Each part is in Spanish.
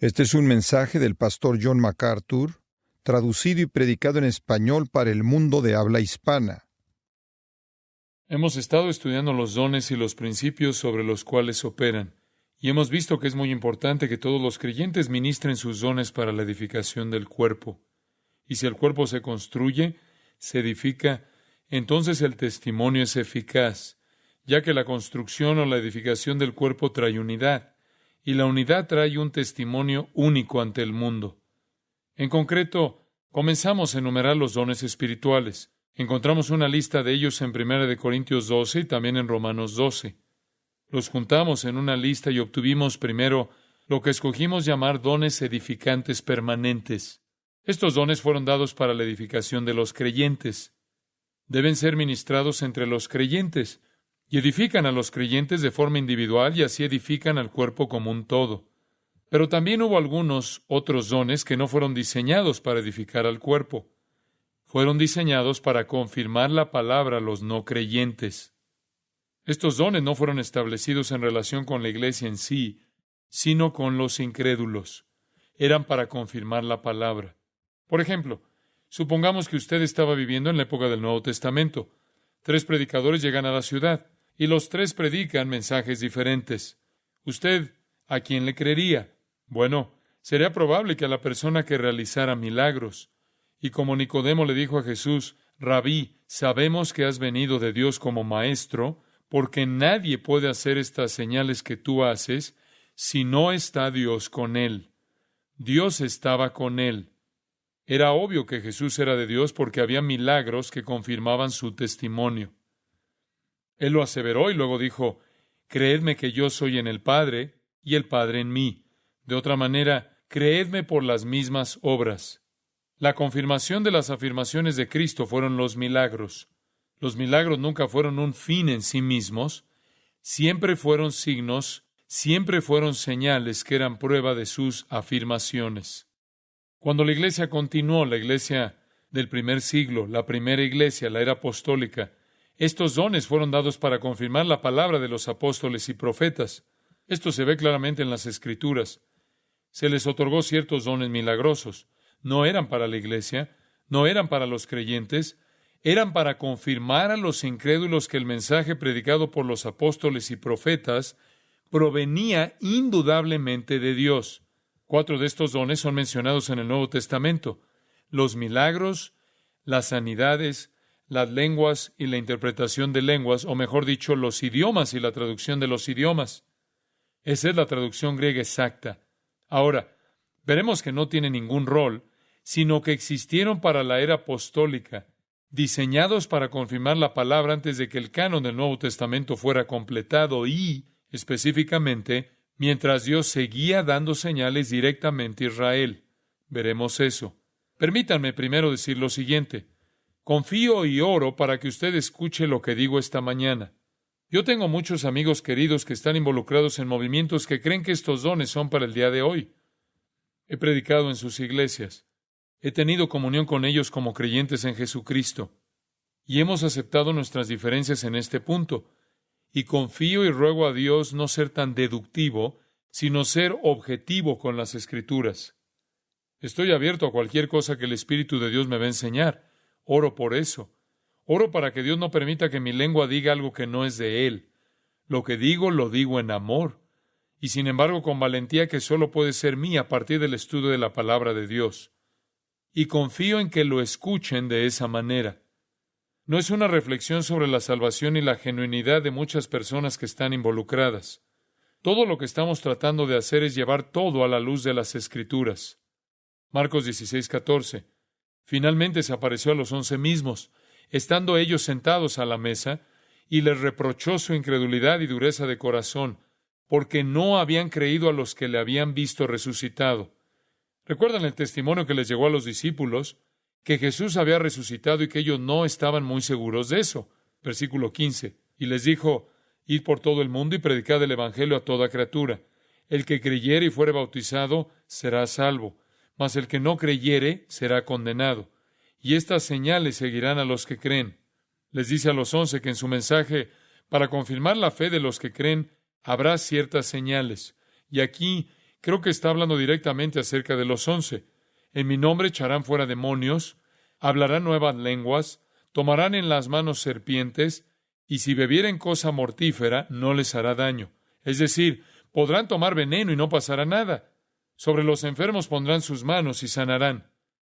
Este es un mensaje del pastor John MacArthur, traducido y predicado en español para el mundo de habla hispana. Hemos estado estudiando los dones y los principios sobre los cuales operan, y hemos visto que es muy importante que todos los creyentes ministren sus dones para la edificación del cuerpo. Y si el cuerpo se construye, se edifica, entonces el testimonio es eficaz, ya que la construcción o la edificación del cuerpo trae unidad, y la unidad trae un testimonio único ante el mundo. En concreto, comenzamos a enumerar los dones espirituales. Encontramos una lista de ellos en 1 Corintios 12 y también en Romanos 12. Los juntamos en una lista y obtuvimos primero lo que escogimos llamar dones edificantes permanentes. Estos dones fueron dados para la edificación de los creyentes. Deben ser ministrados entre los creyentes y edifican a los creyentes de forma individual y así edifican al cuerpo como un todo. Pero también hubo algunos otros dones que no fueron diseñados para edificar al cuerpo. Fueron diseñados para confirmar la palabra a los no creyentes. Estos dones no fueron establecidos en relación con la iglesia en sí, sino con los incrédulos. Eran para confirmar la palabra. Por ejemplo, supongamos que usted estaba viviendo en la época del Nuevo Testamento. 3 predicadores llegan a la ciudad, y los 3 predican mensajes diferentes. ¿Usted a quién le creería? Bueno, sería probable que a la persona que realizara milagros. Y como Nicodemo le dijo a Jesús, Rabí, sabemos que has venido de Dios como maestro, porque nadie puede hacer estas señales que tú haces si no está Dios con él. Dios estaba con él. Era obvio que Jesús era de Dios porque había milagros que confirmaban su testimonio. Él lo aseveró y luego dijo, creedme que yo soy en el Padre y el Padre en mí. De otra manera, creedme por las mismas obras. La confirmación de las afirmaciones de Cristo fueron los milagros. Los milagros nunca fueron un fin en sí mismos, siempre fueron signos, siempre fueron señales que eran prueba de sus afirmaciones. Cuando la iglesia continuó, la iglesia del primer siglo, la primera iglesia, la era apostólica, estos dones fueron dados para confirmar la palabra de los apóstoles y profetas. Esto se ve claramente en las Escrituras. Se les otorgó ciertos dones milagrosos. No eran para la iglesia, no eran para los creyentes, eran para confirmar a los incrédulos que el mensaje predicado por los apóstoles y profetas provenía indudablemente de Dios. 4 de estos dones son mencionados en el Nuevo Testamento: los milagros, las sanidades, las lenguas y la interpretación de lenguas, o mejor dicho, los idiomas y la traducción de los idiomas. Esa es la traducción griega exacta. Ahora, veremos que no tiene ningún rol, sino que existieron para la era apostólica, diseñados para confirmar la palabra antes de que el canon del Nuevo Testamento fuera completado y, específicamente, mientras Dios seguía dando señales directamente a Israel. Veremos eso. Permítanme primero decir lo siguiente. Confío y oro para que usted escuche lo que digo esta mañana. Yo tengo muchos amigos queridos que están involucrados en movimientos que creen que estos dones son para el día de hoy. He predicado en sus iglesias. He tenido comunión con ellos como creyentes en Jesucristo. Y hemos aceptado nuestras diferencias en este punto. Y confío y ruego a Dios no ser tan deductivo, sino ser objetivo con las Escrituras. Estoy abierto a cualquier cosa que el Espíritu de Dios me va a enseñar. Oro por eso. Oro para que Dios no permita que mi lengua diga algo que no es de Él. Lo que digo, lo digo en amor. Y sin embargo con valentía que solo puede ser mía a partir del estudio de la palabra de Dios. Y confío en que lo escuchen de esa manera. No es una reflexión sobre la salvación y la genuinidad de muchas personas que están involucradas. Todo lo que estamos tratando de hacer es llevar todo a la luz de las Escrituras. Marcos 16:14. Finalmente se apareció a los 11 mismos, estando ellos sentados a la mesa, y les reprochó su incredulidad y dureza de corazón, porque no habían creído a los que le habían visto resucitado. ¿Recuerdan el testimonio que les llegó a los discípulos? Que Jesús había resucitado y que ellos no estaban muy seguros de eso. Versículo 15. Y les dijo, id por todo el mundo y predicad el evangelio a toda criatura. El que creyere y fuere bautizado será salvo, mas el que no creyere será condenado. Y estas señales seguirán a los que creen. Les dice a los 11 que en su mensaje, para confirmar la fe de los que creen, habrá ciertas señales. Y aquí Creo que está hablando directamente acerca de los 11. En mi nombre echarán fuera demonios, hablarán nuevas lenguas, tomarán en las manos serpientes, y si bebieren cosa mortífera, no les hará daño. Es decir, podrán tomar veneno y no pasará nada. Sobre los enfermos pondrán sus manos y sanarán.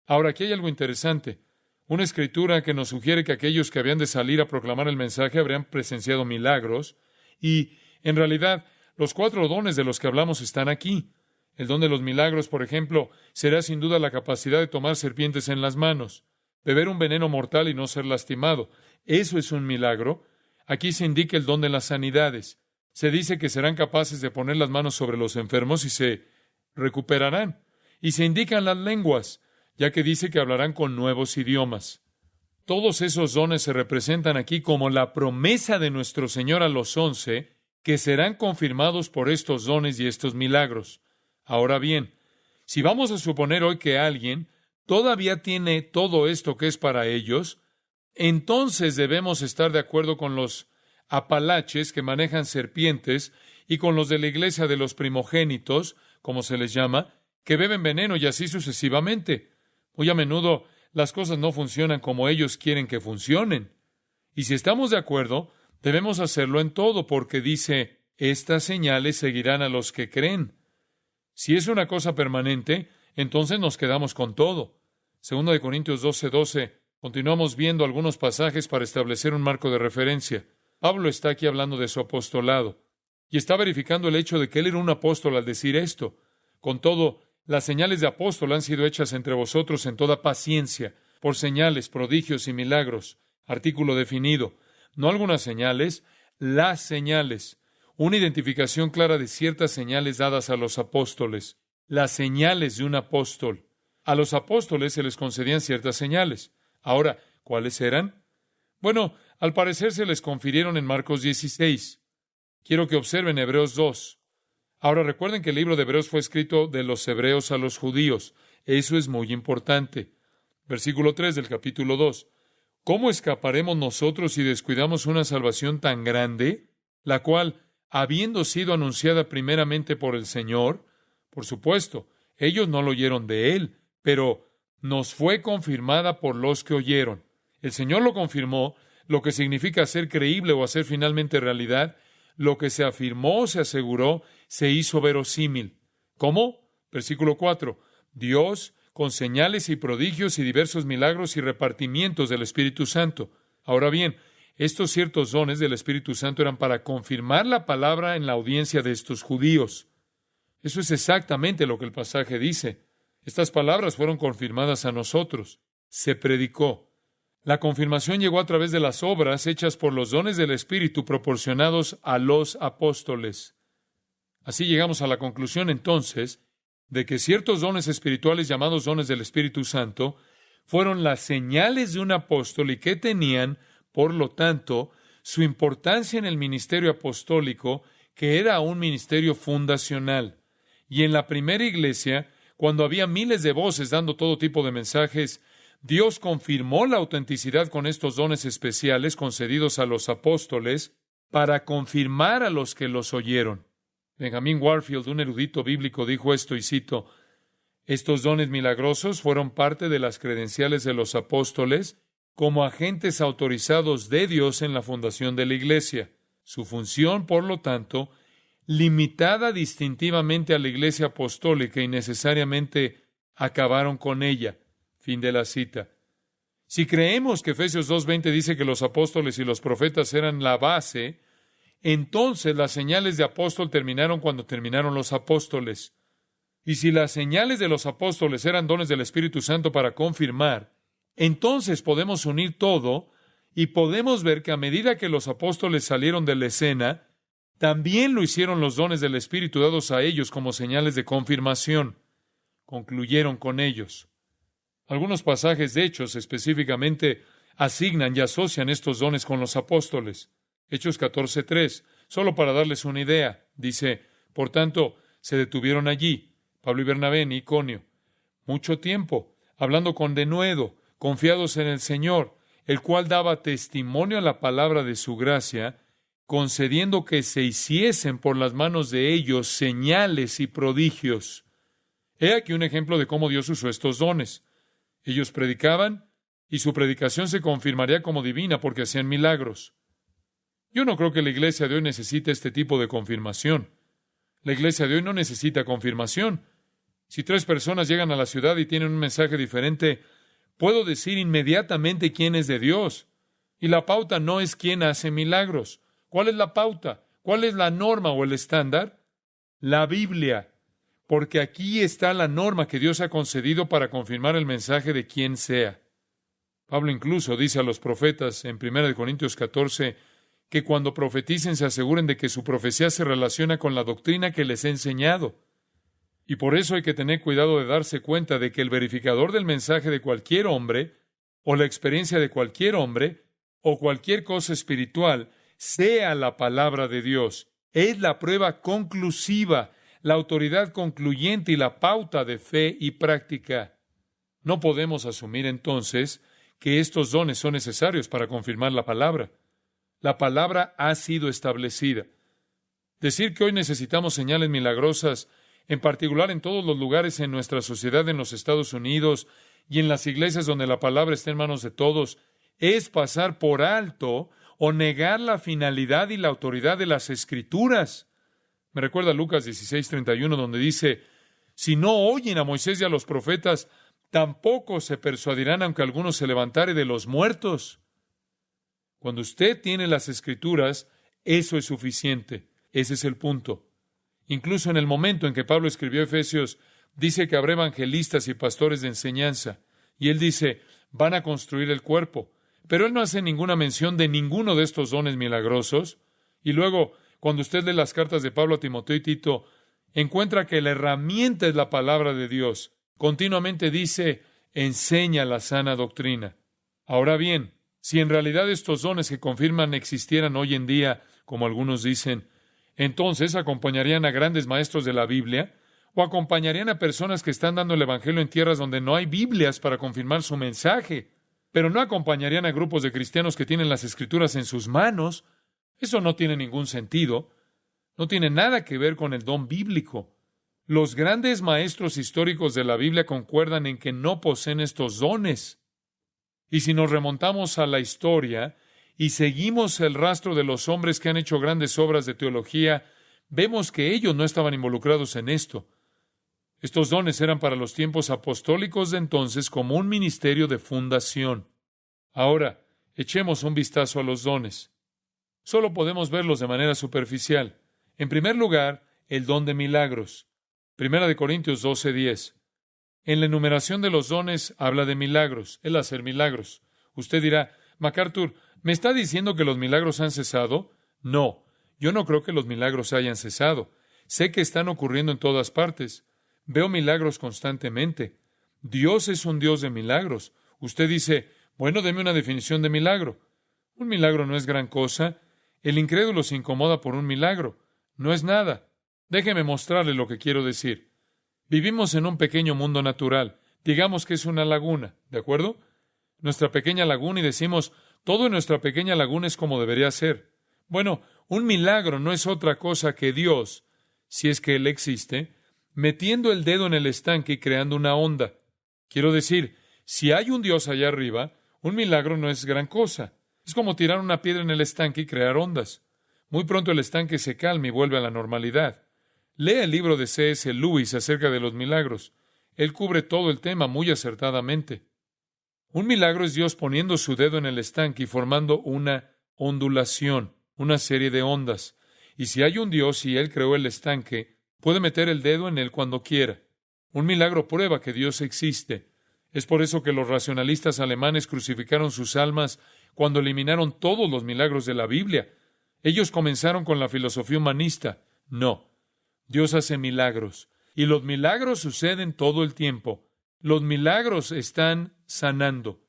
Ahora, aquí hay algo interesante. Una escritura que nos sugiere que aquellos que habían de salir a proclamar el mensaje habrían presenciado milagros, y, en realidad, los 4 dones de los que hablamos están aquí. El don de los milagros, por ejemplo, será sin duda la capacidad de tomar serpientes en las manos, beber un veneno mortal y no ser lastimado. Eso es un milagro. Aquí se indica el don de las sanidades. Se dice que serán capaces de poner las manos sobre los enfermos y se recuperarán. Y se indican las lenguas, ya que dice que hablarán con nuevos idiomas. Todos esos dones se representan aquí como la promesa de nuestro Señor a los 11, que serán confirmados por estos dones y estos milagros. Ahora bien, si vamos a suponer hoy que alguien todavía tiene todo esto que es para ellos, entonces debemos estar de acuerdo con los apalaches que manejan serpientes y con los de la iglesia de los primogénitos, como se les llama, que beben veneno y así sucesivamente. Muy a menudo las cosas no funcionan como ellos quieren que funcionen. Y si estamos de acuerdo, debemos hacerlo en todo, porque dice, estas señales seguirán a los que creen. Si es una cosa permanente, entonces nos quedamos con todo. 2 Corintios 12:12. Continuamos viendo algunos pasajes para establecer un marco de referencia. Pablo está aquí hablando de su apostolado y está verificando el hecho de que él era un apóstol al decir esto. Con todo, las señales de apóstol han sido hechas entre vosotros en toda paciencia, por señales, prodigios y milagros. Artículo definido. No algunas señales, las señales. Una identificación clara de ciertas señales dadas a los apóstoles. Las señales de un apóstol. A los apóstoles se les concedían ciertas señales. Ahora, ¿cuáles eran? Bueno, al parecer se les confirieron en Marcos 16. Quiero que observen Hebreos 2. Ahora recuerden que el libro de Hebreos fue escrito de los hebreos a los judíos. Eso es muy importante. Versículo 3 del capítulo 2. ¿Cómo escaparemos nosotros si descuidamos una salvación tan grande, la cual, habiendo sido anunciada primeramente por el Señor, por supuesto, ellos no lo oyeron de Él, pero nos fue confirmada por los que oyeron? El Señor lo confirmó, lo que significa ser creíble o hacer finalmente realidad. Lo que se afirmó, se aseguró, se hizo verosímil. ¿Cómo? Versículo 4. Dios, con señales y prodigios y diversos milagros y repartimientos del Espíritu Santo. Ahora bien, estos ciertos dones del Espíritu Santo eran para confirmar la palabra en la audiencia de estos judíos. Eso es exactamente lo que el pasaje dice. Estas palabras fueron confirmadas a nosotros. Se predicó. La confirmación llegó a través de las obras hechas por los dones del Espíritu proporcionados a los apóstoles. Así llegamos a la conclusión, entonces, de que ciertos dones espirituales llamados dones del Espíritu Santo fueron las señales de un apóstol y que tenían, por lo tanto, su importancia en el ministerio apostólico, que era un ministerio fundacional. Y en la primera iglesia, cuando había miles de voces dando todo tipo de mensajes, Dios confirmó la autenticidad con estos dones especiales concedidos a los apóstoles para confirmar a los que los oyeron. Benjamin Warfield, un erudito bíblico, dijo esto, y cito, estos dones milagrosos fueron parte de las credenciales de los apóstoles como agentes autorizados de Dios en la fundación de la iglesia. Su función, por lo tanto, limitada distintivamente a la iglesia apostólica y necesariamente acabaron con ella. Fin de la cita. Si creemos que Efesios 2:20 dice que los apóstoles y los profetas eran la base, entonces las señales de apóstol terminaron cuando terminaron los apóstoles. Y si las señales de los apóstoles eran dones del Espíritu Santo para confirmar, entonces podemos unir todo y podemos ver que a medida que los apóstoles salieron de la escena, también lo hicieron los dones del Espíritu dados a ellos como señales de confirmación. Concluyeron con ellos. Algunos pasajes de Hechos específicamente asignan y asocian estos dones con los apóstoles. Hechos 14:3, solo para darles una idea, dice, por tanto, se detuvieron allí, Pablo y Bernabé en Iconio, mucho tiempo, hablando con denuedo, confiados en el Señor, el cual daba testimonio a la palabra de su gracia, concediendo que se hiciesen por las manos de ellos señales y prodigios. He aquí un ejemplo de cómo Dios usó estos dones. Ellos predicaban y su predicación se confirmaría como divina porque hacían milagros. Yo no creo que la iglesia de hoy necesite este tipo de confirmación. La iglesia de hoy no necesita confirmación. Si 3 personas llegan a la ciudad y tienen un mensaje diferente, puedo decir inmediatamente quién es de Dios. Y la pauta no es quién hace milagros. ¿Cuál es la pauta? ¿Cuál es la norma o el estándar? La Biblia. Porque aquí está la norma que Dios ha concedido para confirmar el mensaje de quien sea. Pablo incluso dice a los profetas en 1 Corintios 14 que cuando profeticen se aseguren de que su profecía se relaciona con la doctrina que les he enseñado. Y por eso hay que tener cuidado de darse cuenta de que el verificador del mensaje de cualquier hombre, o la experiencia de cualquier hombre, o cualquier cosa espiritual, sea la palabra de Dios. Es la prueba conclusiva, la autoridad concluyente y la pauta de fe y práctica. No podemos asumir entonces que estos dones son necesarios para confirmar la palabra. La palabra ha sido establecida. Decir que hoy necesitamos señales milagrosas, en particular en todos los lugares en nuestra sociedad en los Estados Unidos y en las iglesias donde la palabra está en manos de todos, es pasar por alto o negar la finalidad y la autoridad de las Escrituras. Me recuerda Lucas 16:31, donde dice, si no oyen a Moisés y a los profetas, tampoco se persuadirán aunque alguno se levantare de los muertos. Cuando usted tiene las Escrituras, eso es suficiente. Ese es el punto. Incluso en el momento en que Pablo escribió Efesios, dice que habrá evangelistas y pastores de enseñanza. Y él dice, van a construir el cuerpo. Pero él no hace ninguna mención de ninguno de estos dones milagrosos. Y luego, cuando usted lee las cartas de Pablo a Timoteo y Tito, encuentra que la herramienta es la palabra de Dios. Continuamente dice, enseña la sana doctrina. Ahora bien, si en realidad estos dones que confirman existieran hoy en día, como algunos dicen, entonces acompañarían a grandes maestros de la Biblia o acompañarían a personas que están dando el Evangelio en tierras donde no hay Biblias para confirmar su mensaje, pero no acompañarían a grupos de cristianos que tienen las Escrituras en sus manos. Eso no tiene ningún sentido. No tiene nada que ver con el don bíblico. Los grandes maestros históricos de la Biblia concuerdan en que no poseen estos dones. Y si nos remontamos a la historia y seguimos el rastro de los hombres que han hecho grandes obras de teología, vemos que ellos no estaban involucrados en esto. Estos dones eran para los tiempos apostólicos de entonces como un ministerio de fundación. Ahora, echemos un vistazo a los dones. Solo podemos verlos de manera superficial. En primer lugar, el don de milagros. 1 Corintios 12:10. En la enumeración de los dones habla de milagros, el hacer milagros. Usted dirá, MacArthur, ¿me está diciendo que los milagros han cesado? No, yo no creo que los milagros hayan cesado. Sé que están ocurriendo en todas partes. Veo milagros constantemente. Dios es un Dios de milagros. Usted dice, bueno, deme una definición de milagro. Un milagro no es gran cosa. El incrédulo se incomoda por un milagro. No es nada. Déjeme mostrarle lo que quiero decir. Vivimos en un pequeño mundo natural. Digamos que es una laguna, ¿de acuerdo? Nuestra pequeña laguna y decimos, todo en nuestra pequeña laguna es como debería ser. Bueno, un milagro no es otra cosa que Dios, si es que Él existe, metiendo el dedo en el estanque y creando una onda. Quiero decir, si hay un Dios allá arriba, un milagro no es gran cosa. Es como tirar una piedra en el estanque y crear ondas. Muy pronto el estanque se calma y vuelve a la normalidad. Lea el libro de C.S. Lewis acerca de los milagros. Él cubre todo el tema muy acertadamente. Un milagro es Dios poniendo su dedo en el estanque y formando una ondulación, una serie de ondas. Y si hay un Dios y Él creó el estanque, puede meter el dedo en él cuando quiera. Un milagro prueba que Dios existe. Es por eso que los racionalistas alemanes crucificaron sus almas cuando eliminaron todos los milagros de la Biblia. Ellos comenzaron con la filosofía humanista. No. Dios hace milagros, y los milagros suceden todo el tiempo. Los milagros están sanando.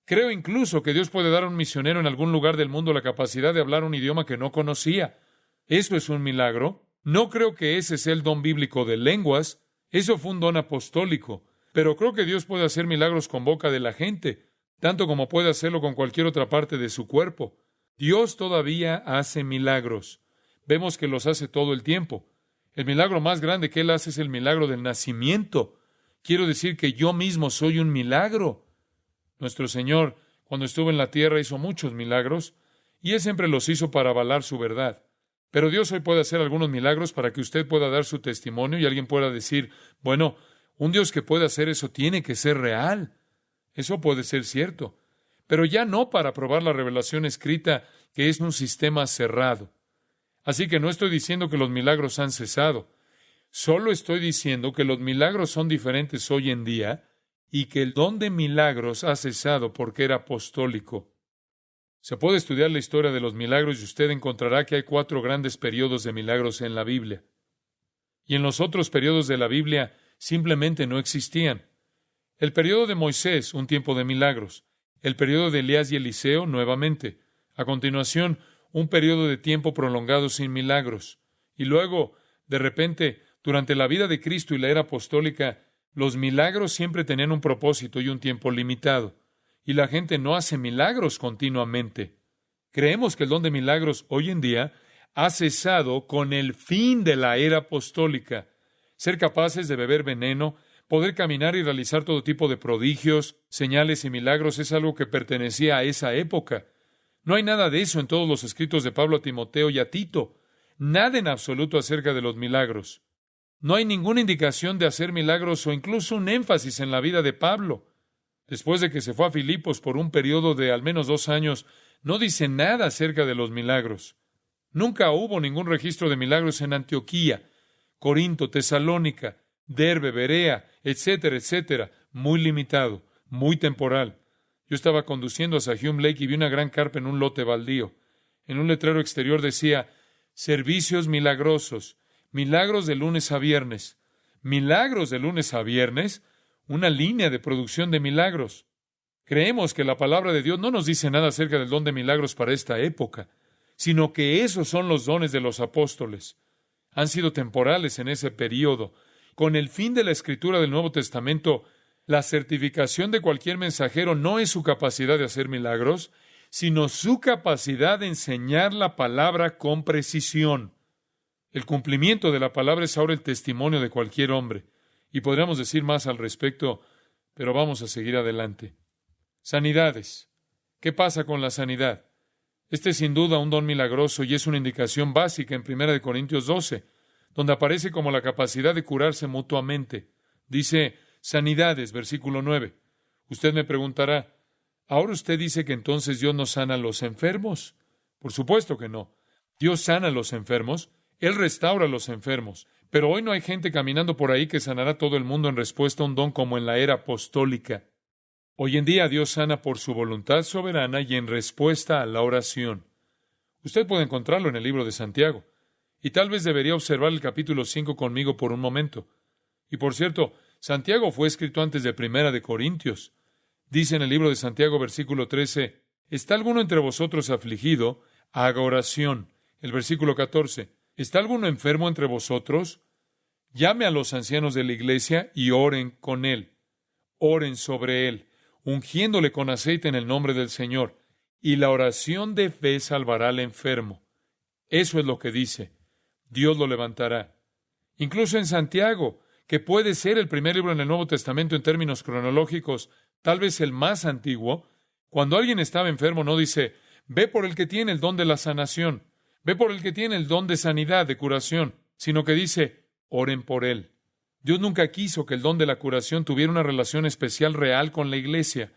Creo incluso que Dios puede dar a un misionero en algún lugar del mundo la capacidad de hablar un idioma que no conocía. Eso es un milagro. No creo que ese sea el don bíblico de lenguas. Eso fue un don apostólico. Pero creo que Dios puede hacer milagros con boca de la gente, tanto como puede hacerlo con cualquier otra parte de su cuerpo. Dios todavía hace milagros. Vemos que los hace todo el tiempo. El milagro más grande que Él hace es el milagro del nacimiento. Quiero decir que yo mismo soy un milagro. Nuestro Señor, cuando estuvo en la tierra, hizo muchos milagros, y Él siempre los hizo para avalar su verdad. Pero Dios hoy puede hacer algunos milagros para que usted pueda dar su testimonio y alguien pueda decir, bueno, un Dios que puede hacer eso tiene que ser real. Eso puede ser cierto. Pero ya no para probar la revelación escrita, que es un sistema cerrado. Así que no estoy diciendo que los milagros han cesado. Solo estoy diciendo que los milagros son diferentes hoy en día y que el don de milagros ha cesado porque era apostólico. Se puede estudiar la historia de los milagros y usted encontrará que hay 4 grandes periodos de milagros en la Biblia. Y en los otros periodos de la Biblia simplemente no existían. El periodo de Moisés, un tiempo de milagros. El periodo de Elías y Eliseo, nuevamente. A continuación, un periodo de tiempo prolongado sin milagros. Y luego, de repente, durante la vida de Cristo y la era apostólica, los milagros siempre tenían un propósito y un tiempo limitado. Y la gente no hace milagros continuamente. Creemos que el don de milagros hoy en día ha cesado con el fin de la era apostólica. Ser capaces de beber veneno, poder caminar y realizar todo tipo de prodigios, señales y milagros es algo que pertenecía a esa época. No hay nada de eso en todos los escritos de Pablo a Timoteo y a Tito. Nada en absoluto acerca de los milagros. No hay ninguna indicación de hacer milagros o incluso un énfasis en la vida de Pablo. Después de que se fue a Filipos por un periodo de al menos 2 años, no dice nada acerca de los milagros. Nunca hubo ningún registro de milagros en Antioquía, Corinto, Tesalónica, Derbe, Berea, etcétera, etcétera. Muy limitado, muy temporal. Yo estaba conduciendo hacia Hume Lake y vi una gran carpa en un lote baldío. En un letrero exterior decía, servicios milagrosos, milagros de lunes a viernes. ¿Milagros de lunes a viernes? Una línea de producción de milagros. Creemos que la palabra de Dios no nos dice nada acerca del don de milagros para esta época, sino que esos son los dones de los apóstoles. Han sido temporales en ese período. Con el fin de la escritura del Nuevo Testamento, la certificación de cualquier mensajero no es su capacidad de hacer milagros, sino su capacidad de enseñar la palabra con precisión. El cumplimiento de la palabra es ahora el testimonio de cualquier hombre. Y podríamos decir más al respecto, pero vamos a seguir adelante. Sanidades. ¿Qué pasa con la sanidad? Este es sin duda un don milagroso y es una indicación básica en 1 Corintios 12, donde aparece como la capacidad de curarse mutuamente. Dice, sanidades, versículo 9. Usted me preguntará, ¿ahora usted dice que entonces Dios no sana a los enfermos? Por supuesto que no. Dios sana a los enfermos, Él restaura a los enfermos. Pero hoy no hay gente caminando por ahí que sanará a todo el mundo en respuesta a un don como en la era apostólica. Hoy en día Dios sana por su voluntad soberana y en respuesta a la oración. Usted puede encontrarlo en el libro de Santiago. Y tal vez debería observar el capítulo 5 conmigo por un momento. Y por cierto, Santiago fue escrito antes de 1 Corintios. Dice en el libro de Santiago, versículo 13, ¿está alguno entre vosotros afligido? Haga oración. El versículo 14, ¿está alguno enfermo entre vosotros? Llame a los ancianos de la iglesia y oren con él. Oren sobre él, ungiéndole con aceite en el nombre del Señor. Y la oración de fe salvará al enfermo. Eso es lo que dice. Dios lo levantará. Incluso en Santiago, que puede ser el primer libro en el Nuevo Testamento en términos cronológicos, tal vez el más antiguo, cuando alguien estaba enfermo no dice, ve por el que tiene el don de la sanación, ve por el que tiene el don de sanidad, de curación, sino que dice, oren por él. Dios nunca quiso que el don de la curación tuviera una relación especial real con la iglesia.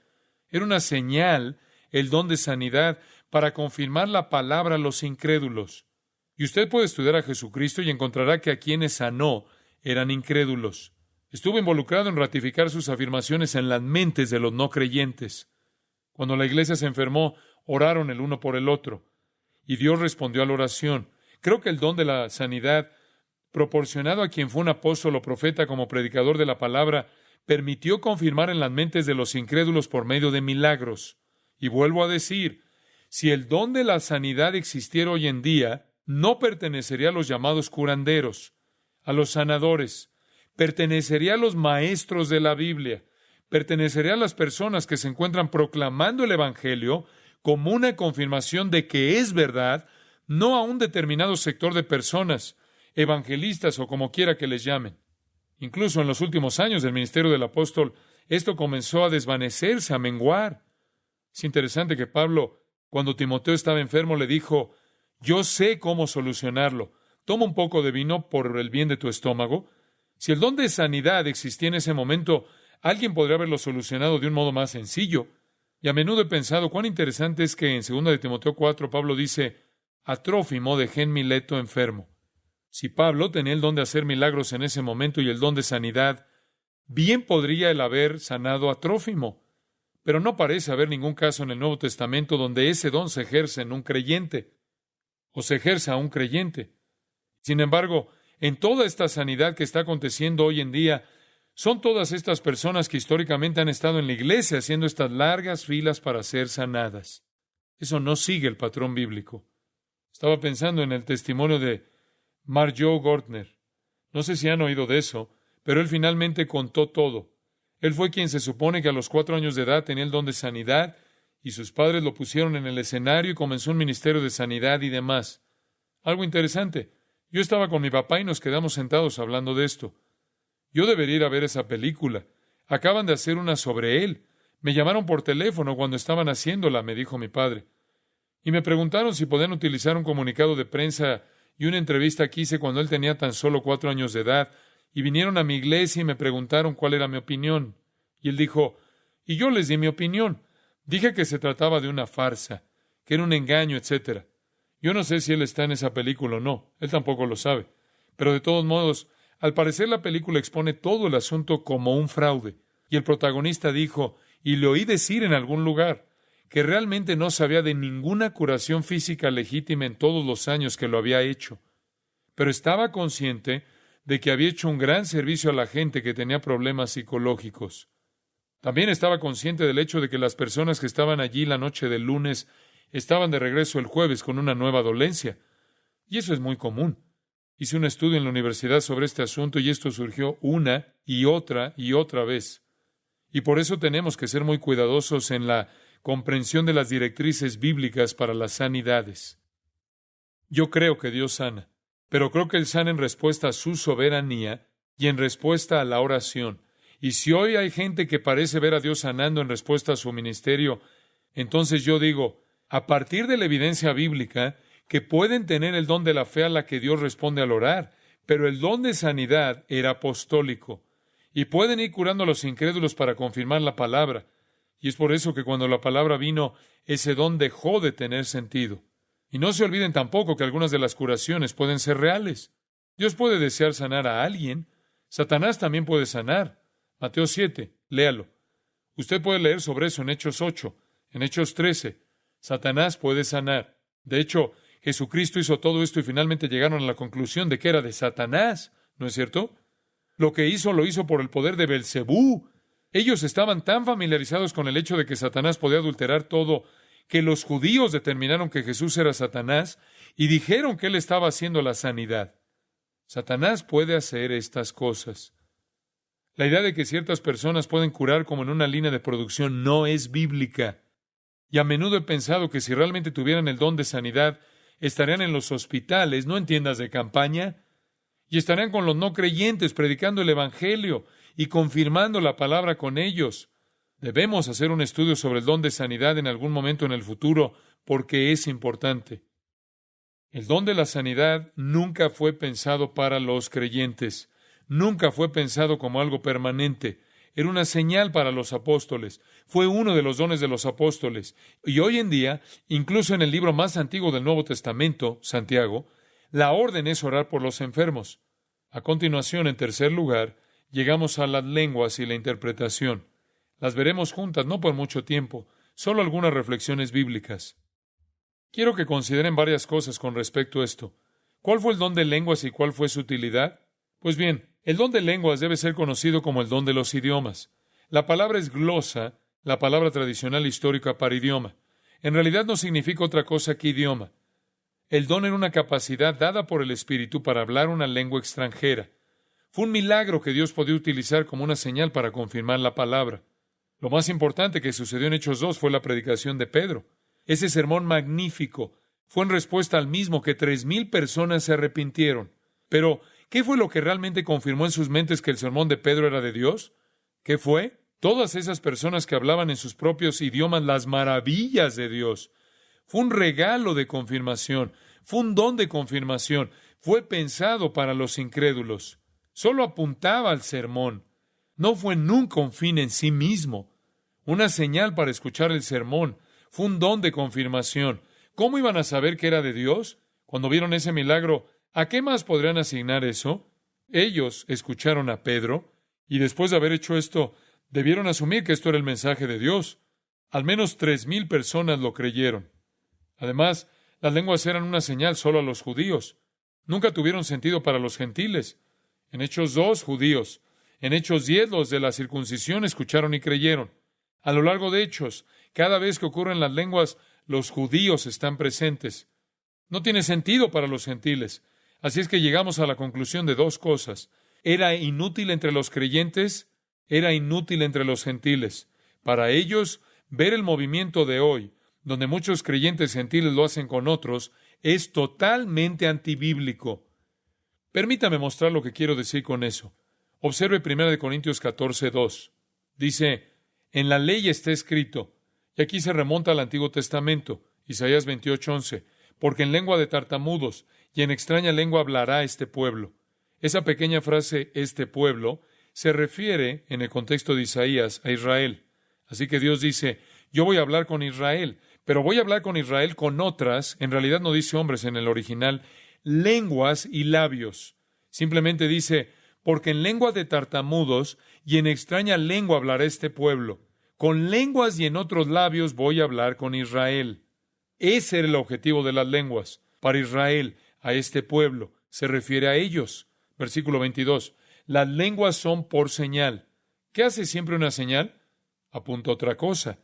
Era una señal, el don de sanidad, para confirmar la palabra a los incrédulos. Y usted puede estudiar a Jesucristo y encontrará que a quienes sanó eran incrédulos. Estuvo involucrado en ratificar sus afirmaciones en las mentes de los no creyentes. Cuando la iglesia se enfermó, oraron el uno por el otro. Y Dios respondió a la oración. Creo que el don de la sanidad, proporcionado a quien fue un apóstol o profeta como predicador de la palabra, permitió confirmar en las mentes de los incrédulos por medio de milagros. Y vuelvo a decir, si el don de la sanidad existiera hoy en día, no pertenecería a los llamados curanderos, a los sanadores, pertenecería a los maestros de la Biblia, pertenecería a las personas que se encuentran proclamando el Evangelio como una confirmación de que es verdad, no a un determinado sector de personas, evangelistas o como quiera que les llamen. Incluso en los últimos años del ministerio del apóstol, esto comenzó a desvanecerse, a menguar. Es interesante que Pablo, cuando Timoteo estaba enfermo, le dijo: yo sé cómo solucionarlo. Toma un poco de vino por el bien de tu estómago. Si el don de sanidad existía en ese momento, alguien podría haberlo solucionado de un modo más sencillo. Y a menudo he pensado cuán interesante es que en 2 de Timoteo 4 Pablo dice: a Trófimo dejé en Mileto enfermo. Si Pablo tenía el don de hacer milagros en ese momento y el don de sanidad, bien podría él haber sanado a Trófimo. Pero no parece haber ningún caso en el Nuevo Testamento donde ese don se ejerce en un creyente o se ejerza a un creyente. Sin embargo, en toda esta sanidad que está aconteciendo hoy en día, son todas estas personas que históricamente han estado en la iglesia haciendo estas largas filas para ser sanadas. Eso no sigue el patrón bíblico. Estaba pensando en el testimonio de Marjoe Gortner. No sé si han oído de eso, pero él finalmente contó todo. Él fue quien se supone que a los 4 años de edad tenía el don de sanidad, y sus padres lo pusieron en el escenario y comenzó un ministerio de sanidad y demás. Algo interesante. Yo estaba con mi papá y nos quedamos sentados hablando de esto. Yo debería ir a ver esa película. Acaban de hacer una sobre él. Me llamaron por teléfono cuando estaban haciéndola, me dijo mi padre. Y me preguntaron si podían utilizar un comunicado de prensa y una entrevista que hice cuando él tenía tan solo 4 años de edad. Y vinieron a mi iglesia y me preguntaron cuál era mi opinión. Y él dijo, y yo les di mi opinión. Dije que se trataba de una farsa, que era un engaño, etc. Yo no sé si él está en esa película o no. Él tampoco lo sabe. Pero de todos modos, al parecer la película expone todo el asunto como un fraude. Y el protagonista dijo, y le oí decir en algún lugar, que realmente no sabía de ninguna curación física legítima en todos los años que lo había hecho. Pero estaba consciente de que había hecho un gran servicio a la gente que tenía problemas psicológicos. También estaba consciente del hecho de que las personas que estaban allí la noche del lunes estaban de regreso el jueves con una nueva dolencia. Y eso es muy común. Hice un estudio en la universidad sobre este asunto y esto surgió una y otra vez. Y por eso tenemos que ser muy cuidadosos en la comprensión de las directrices bíblicas para las sanidades. Yo creo que Dios sana, pero creo que Él sana en respuesta a su soberanía y en respuesta a la oración. Y si hoy hay gente que parece ver a Dios sanando en respuesta a su ministerio, entonces yo digo, a partir de la evidencia bíblica, que pueden tener el don de la fe a la que Dios responde al orar, pero el don de sanidad era apostólico. Y pueden ir curando a los incrédulos para confirmar la palabra. Y es por eso que cuando la palabra vino, ese don dejó de tener sentido. Y no se olviden tampoco que algunas de las curaciones pueden ser reales. Dios puede desear sanar a alguien. Satanás también puede sanar. Mateo 7, léalo. Usted puede leer sobre eso en Hechos 8, en Hechos 13. Satanás puede sanar. De hecho, Jesucristo hizo todo esto y finalmente llegaron a la conclusión de que era de Satanás, ¿no es cierto? Lo que hizo, lo hizo por el poder de Belcebú. Ellos estaban tan familiarizados con el hecho de que Satanás podía adulterar todo, que los judíos determinaron que Jesús era Satanás y dijeron que él estaba haciendo la sanidad. Satanás puede hacer estas cosas. La idea de que ciertas personas pueden curar como en una línea de producción no es bíblica. Y a menudo he pensado que si realmente tuvieran el don de sanidad, estarían en los hospitales, no en tiendas de campaña, y estarían con los no creyentes predicando el Evangelio y confirmando la palabra con ellos. Debemos hacer un estudio sobre el don de sanidad en algún momento en el futuro, porque es importante. El don de la sanidad nunca fue pensado para los creyentes. Nunca fue pensado como algo permanente. Era una señal para los apóstoles. Fue uno de los dones de los apóstoles. Y hoy en día, incluso en el libro más antiguo del Nuevo Testamento, Santiago, la orden es orar por los enfermos. A continuación, en tercer lugar, llegamos a las lenguas y la interpretación. Las veremos juntas, no por mucho tiempo, solo algunas reflexiones bíblicas. Quiero que consideren varias cosas con respecto a esto. ¿Cuál fue el don de lenguas y cuál fue su utilidad? Pues bien, el don de lenguas debe ser conocido como el don de los idiomas. La palabra es glosa, la palabra tradicional histórica para idioma. En realidad no significa otra cosa que idioma. El don era una capacidad dada por el Espíritu para hablar una lengua extranjera. Fue un milagro que Dios podía utilizar como una señal para confirmar la palabra. Lo más importante que sucedió en Hechos 2 fue la predicación de Pedro. Ese sermón magnífico fue en respuesta al mismo que 3,000 personas se arrepintieron. Pero, ¿qué fue lo que realmente confirmó en sus mentes que el sermón de Pedro era de Dios? ¿Qué fue? Todas esas personas que hablaban en sus propios idiomas las maravillas de Dios. Fue un regalo de confirmación, fue un don de confirmación, fue pensado para los incrédulos. Solo apuntaba al sermón. No fue nunca un fin en sí mismo. Una señal para escuchar el sermón. Fue un don de confirmación. ¿Cómo iban a saber que era de Dios? Cuando vieron ese milagro, ¿a qué más podrían asignar eso? Ellos escucharon a Pedro, y después de haber hecho esto, debieron asumir que esto era el mensaje de Dios. Al menos 3,000 personas lo creyeron. Además, las lenguas eran una señal solo a los judíos. Nunca tuvieron sentido para los gentiles. En Hechos 2, judíos. En Hechos 10, los de la circuncisión escucharon y creyeron. A lo largo de Hechos, cada vez que ocurren las lenguas, los judíos están presentes. No tiene sentido para los gentiles. Así es que llegamos a la conclusión de dos cosas. Era inútil entre los creyentes, era inútil entre los gentiles. Para ellos, ver el movimiento de hoy, donde muchos creyentes gentiles lo hacen con otros, es totalmente antibíblico. Permítame mostrar lo que quiero decir con eso. Observe 1 Corintios 14:2. Dice, en la ley está escrito, y aquí se remonta al Antiguo Testamento, Isaías 28:11, porque en lengua de tartamudos y en extraña lengua hablará este pueblo. Esa pequeña frase, este pueblo, se refiere, en el contexto de Isaías, a Israel. Así que Dios dice, yo voy a hablar con Israel, pero voy a hablar con Israel con otras, en realidad no dice hombres en el original, lenguas y labios. Simplemente dice, porque en lengua de tartamudos y en extraña lengua hablará este pueblo. Con lenguas y en otros labios voy a hablar con Israel. Ese era el objetivo de las lenguas. Para Israel, a este pueblo, se refiere a ellos. Versículo 22. Las lenguas son por señal. ¿Qué hace siempre una señal? Apunta a otra cosa.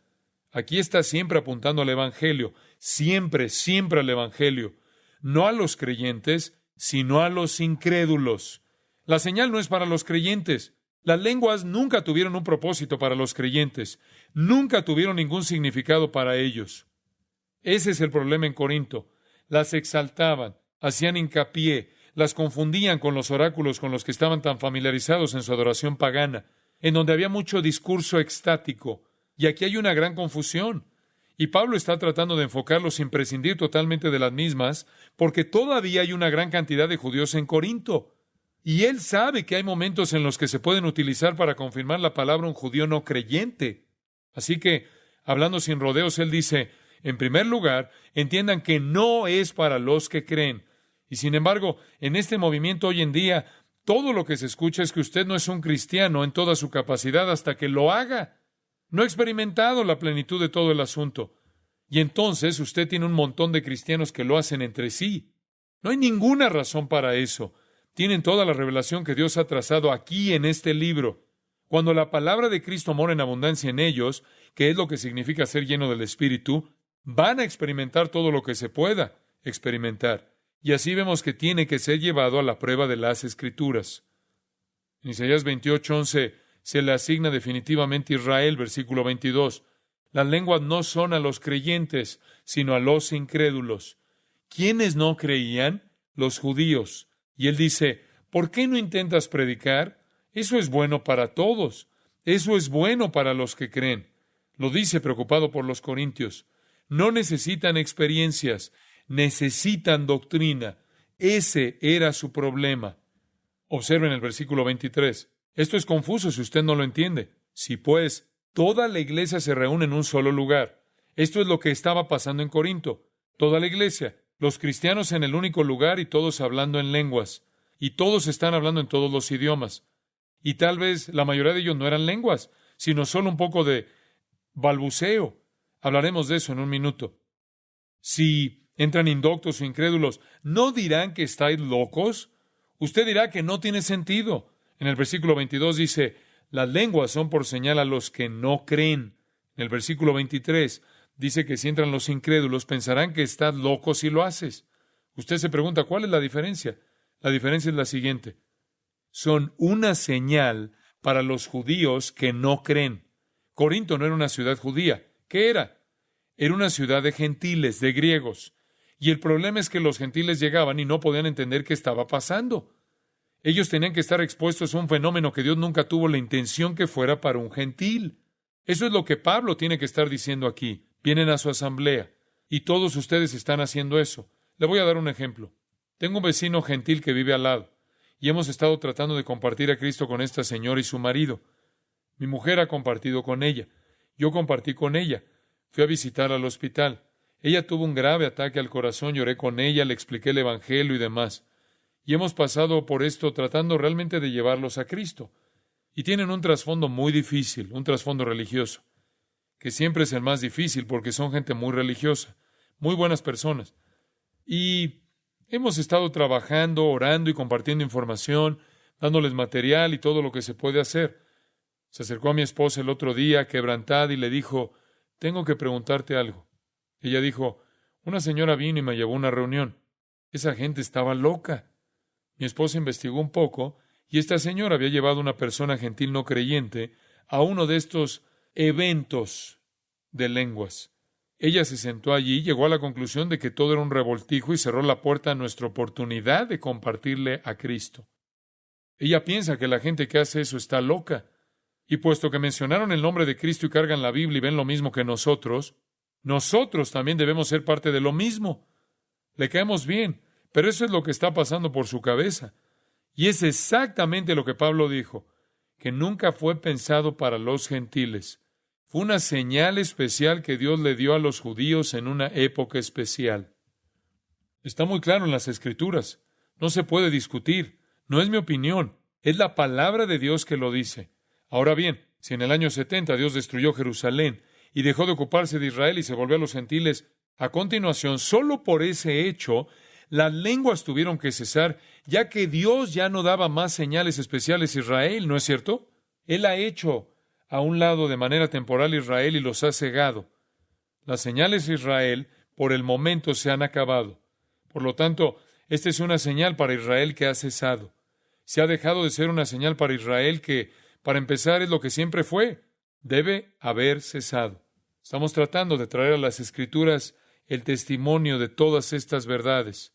Aquí está siempre apuntando al Evangelio. Siempre, siempre al Evangelio. No a los creyentes, sino a los incrédulos. La señal no es para los creyentes. Las lenguas nunca tuvieron un propósito para los creyentes. Nunca tuvieron ningún significado para ellos. Ese es el problema en Corinto. Las exaltaban, hacían hincapié, las confundían con los oráculos con los que estaban tan familiarizados en su adoración pagana, en donde había mucho discurso extático. Y aquí hay una gran confusión. Y Pablo está tratando de enfocarlos sin prescindir totalmente de las mismas, porque todavía hay una gran cantidad de judíos en Corinto. Y él sabe que hay momentos en los que se pueden utilizar para confirmar la palabra un judío no creyente. Así que, hablando sin rodeos, él dice, en primer lugar, entiendan que no es para los que creen. Y sin embargo, en este movimiento hoy en día, todo lo que se escucha es que usted no es un cristiano en toda su capacidad hasta que lo haga. No ha experimentado la plenitud de todo el asunto. Y entonces usted tiene un montón de cristianos que lo hacen entre sí. No hay ninguna razón para eso. Tienen toda la revelación que Dios ha trazado aquí en este libro. Cuando la palabra de Cristo mora en abundancia en ellos, que es lo que significa ser lleno del Espíritu, van a experimentar todo lo que se pueda experimentar. Y así vemos que tiene que ser llevado a la prueba de las Escrituras. En Isaías 28:11 se le asigna definitivamente Israel, versículo 22. Las lenguas no son a los creyentes, sino a los incrédulos. ¿Quiénes no creían? Los judíos. Y él dice, ¿por qué no intentas predicar? Eso es bueno para todos. Eso es bueno para los que creen. Lo dice preocupado por los corintios. No necesitan experiencias, necesitan doctrina. Ese era su problema. Observen el versículo 23. Esto es confuso si usted no lo entiende. Si pues, toda la iglesia se reúne en un solo lugar. Esto es lo que estaba pasando en Corinto. Toda la iglesia, los cristianos en el único lugar y todos hablando en lenguas. Y todos están hablando en todos los idiomas. Y tal vez la mayoría de ellos no eran lenguas, sino solo un poco de balbuceo. Hablaremos de eso en un minuto. Si entran indoctos o incrédulos, ¿no dirán que estáis locos? Usted dirá que no tiene sentido. En el versículo 22 dice, las lenguas son por señal a los que no creen. En el versículo 23 dice que si entran los incrédulos, pensarán que estás loco si lo haces. Usted se pregunta, ¿cuál es la diferencia? La diferencia es la siguiente. Son una señal para los judíos que no creen. Corinto no era una ciudad judía. ¿Qué era? Era una ciudad de gentiles, de griegos. Y el problema es que los gentiles llegaban y no podían entender qué estaba pasando. Ellos tenían que estar expuestos a un fenómeno que Dios nunca tuvo la intención que fuera para un gentil. Eso es lo que Pablo tiene que estar diciendo aquí. Vienen a su asamblea y todos ustedes están haciendo eso. Le voy a dar un ejemplo. Tengo un vecino gentil que vive al lado y hemos estado tratando de compartir a Cristo con esta señora y su marido. Mi mujer ha compartido con ella. Yo compartí con ella. Fui a visitarla al hospital. Ella tuvo un grave ataque al corazón, lloré con ella, le expliqué el Evangelio y demás. Y hemos pasado por esto tratando realmente de llevarlos a Cristo. Y tienen un trasfondo muy difícil, un trasfondo religioso, que siempre es el más difícil porque son gente muy religiosa, muy buenas personas. Y hemos estado trabajando, orando y compartiendo información, dándoles material y todo lo que se puede hacer. Se acercó a mi esposa el otro día, quebrantada, y le dijo, tengo que preguntarte algo. Ella dijo, una señora vino y me llevó a una reunión. Esa gente estaba loca. Mi esposa investigó un poco, y esta señora había llevado a una persona gentil no creyente a uno de estos eventos de lenguas. Ella se sentó allí y llegó a la conclusión de que todo era un revoltijo y cerró la puerta a nuestra oportunidad de compartirle a Cristo. Ella piensa que la gente que hace eso está loca. Y puesto que mencionaron el nombre de Cristo y cargan la Biblia y ven lo mismo que nosotros también debemos ser parte de lo mismo. Le caemos bien, pero eso es lo que está pasando por su cabeza. Y es exactamente lo que Pablo dijo, que nunca fue pensado para los gentiles. Fue una señal especial que Dios le dio a los judíos en una época especial. Está muy claro en las Escrituras. No se puede discutir. No es mi opinión. Es la palabra de Dios que lo dice. Ahora bien, si en el año 70 Dios destruyó Jerusalén y dejó de ocuparse de Israel y se volvió a los gentiles, a continuación, solo por ese hecho, las lenguas tuvieron que cesar, ya que Dios ya no daba más señales especiales a Israel, ¿no es cierto? Él ha hecho a un lado de manera temporal a Israel y los ha cegado. Las señales de Israel, por el momento, se han acabado. Por lo tanto, esta es una señal para Israel que ha cesado. Se ha dejado de ser una señal para Israel que, para empezar, es lo que siempre fue. Debe haber cesado. Estamos tratando de traer a las Escrituras el testimonio de todas estas verdades.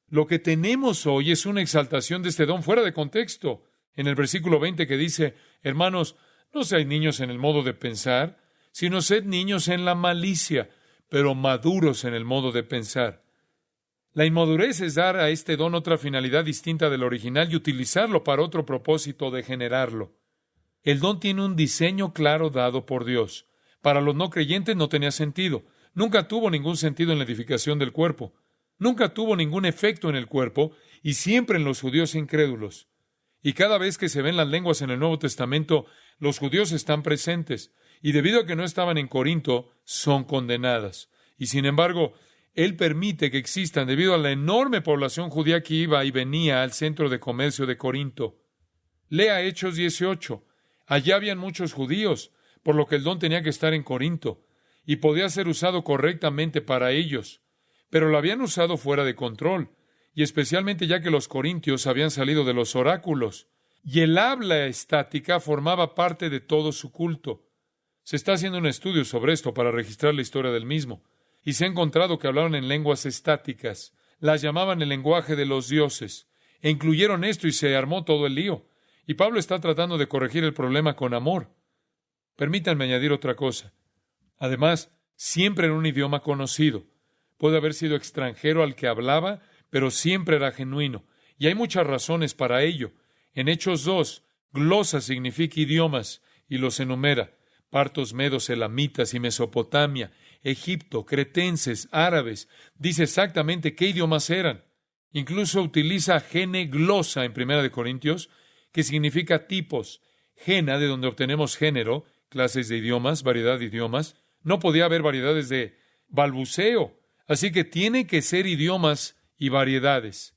Lo que tenemos hoy es una exaltación de este don fuera de contexto. En el versículo 20 que dice, hermanos, no seáis niños en el modo de pensar, sino sed niños en la malicia, pero maduros en el modo de pensar. La inmadurez es dar a este don otra finalidad distinta del original y utilizarlo para otro propósito de generarlo. El don tiene un diseño claro dado por Dios. Para los no creyentes no tenía sentido. Nunca tuvo ningún sentido en la edificación del cuerpo. Nunca tuvo ningún efecto en el cuerpo y siempre en los judíos incrédulos. Y cada vez que se ven las lenguas en el Nuevo Testamento, los judíos están presentes. Y debido a que no estaban en Corinto, son condenadas. Y sin embargo, Él permite que existan debido a la enorme población judía que iba y venía al centro de comercio de Corinto. Lea Hechos 18. Allá habían muchos judíos, por lo que el don tenía que estar en Corinto, y podía ser usado correctamente para ellos. Pero lo habían usado fuera de control, y especialmente ya que los corintios habían salido de los oráculos, y el habla estática formaba parte de todo su culto. Se está haciendo un estudio sobre esto para registrar la historia del mismo, y se ha encontrado que hablaban en lenguas estáticas, las llamaban el lenguaje de los dioses, e incluyeron esto y se armó todo el lío. Y Pablo está tratando de corregir el problema con amor. Permítanme añadir otra cosa. Además, siempre en un idioma conocido. Puede haber sido extranjero al que hablaba, pero siempre era genuino. Y hay muchas razones para ello. En Hechos 2, glosa significa idiomas, y los enumera. Partos, medos, elamitas y Mesopotamia, Egipto, cretenses, árabes. Dice exactamente qué idiomas eran. Incluso utiliza gene glosa en 1 Corintios, que significa tipos. Gena, de donde obtenemos género, clases de idiomas, variedad de idiomas. No podía haber variedades de balbuceo. Así que tiene que ser idiomas y variedades.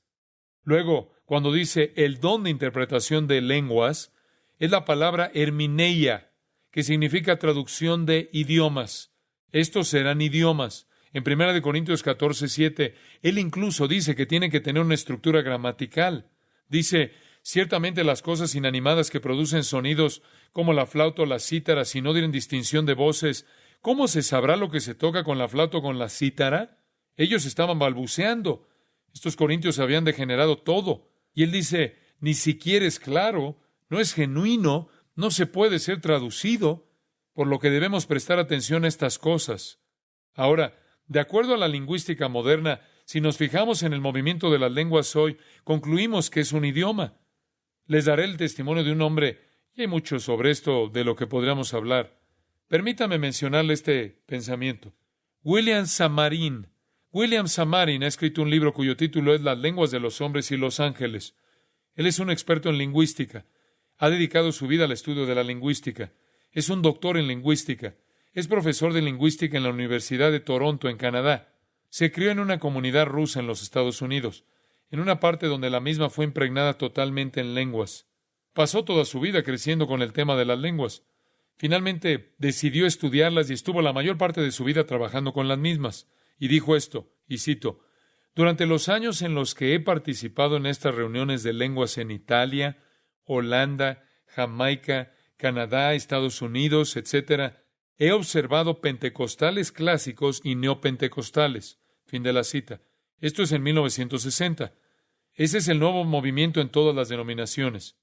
Luego, cuando dice el don de interpretación de lenguas, es la palabra hermineia, que significa traducción de idiomas. Estos serán idiomas. En 1 Corintios 14:7, él incluso dice que tiene que tener una estructura gramatical. Dice, ciertamente las cosas inanimadas que producen sonidos como la flauta o la cítara, si no dieren distinción de voces, ¿Cómo se sabrá lo que se toca con la flauta o con la cítara? Ellos estaban balbuceando. Estos corintios habían degenerado todo. Y él dice, ni siquiera es claro, no es genuino, no se puede ser traducido, por lo que debemos prestar atención a estas cosas. Ahora, de acuerdo a la lingüística moderna, si nos fijamos en el movimiento de las lenguas hoy, concluimos que es un idioma. Les daré el testimonio de un hombre, y hay mucho sobre esto de lo que podríamos hablar. Permítame mencionarle este pensamiento. William Samarin. William Samarin ha escrito un libro cuyo título es Las lenguas de los hombres y los ángeles. Él es un experto en lingüística. Ha dedicado su vida al estudio de la lingüística. Es un doctor en lingüística. Es profesor de lingüística en la Universidad de Toronto, en Canadá. Se crió en una comunidad rusa en los Estados Unidos, en una parte donde la misma fue impregnada totalmente en lenguas. Pasó toda su vida creciendo con el tema de las lenguas. Finalmente decidió estudiarlas y estuvo la mayor parte de su vida trabajando con las mismas. Y dijo esto, y cito, durante los años en los que he participado en estas reuniones de lenguas en Italia, Holanda, Jamaica, Canadá, Estados Unidos, etc., he observado pentecostales clásicos y neopentecostales. Fin de la cita. Esto es en 1960. Ese es el nuevo movimiento en todas las denominaciones.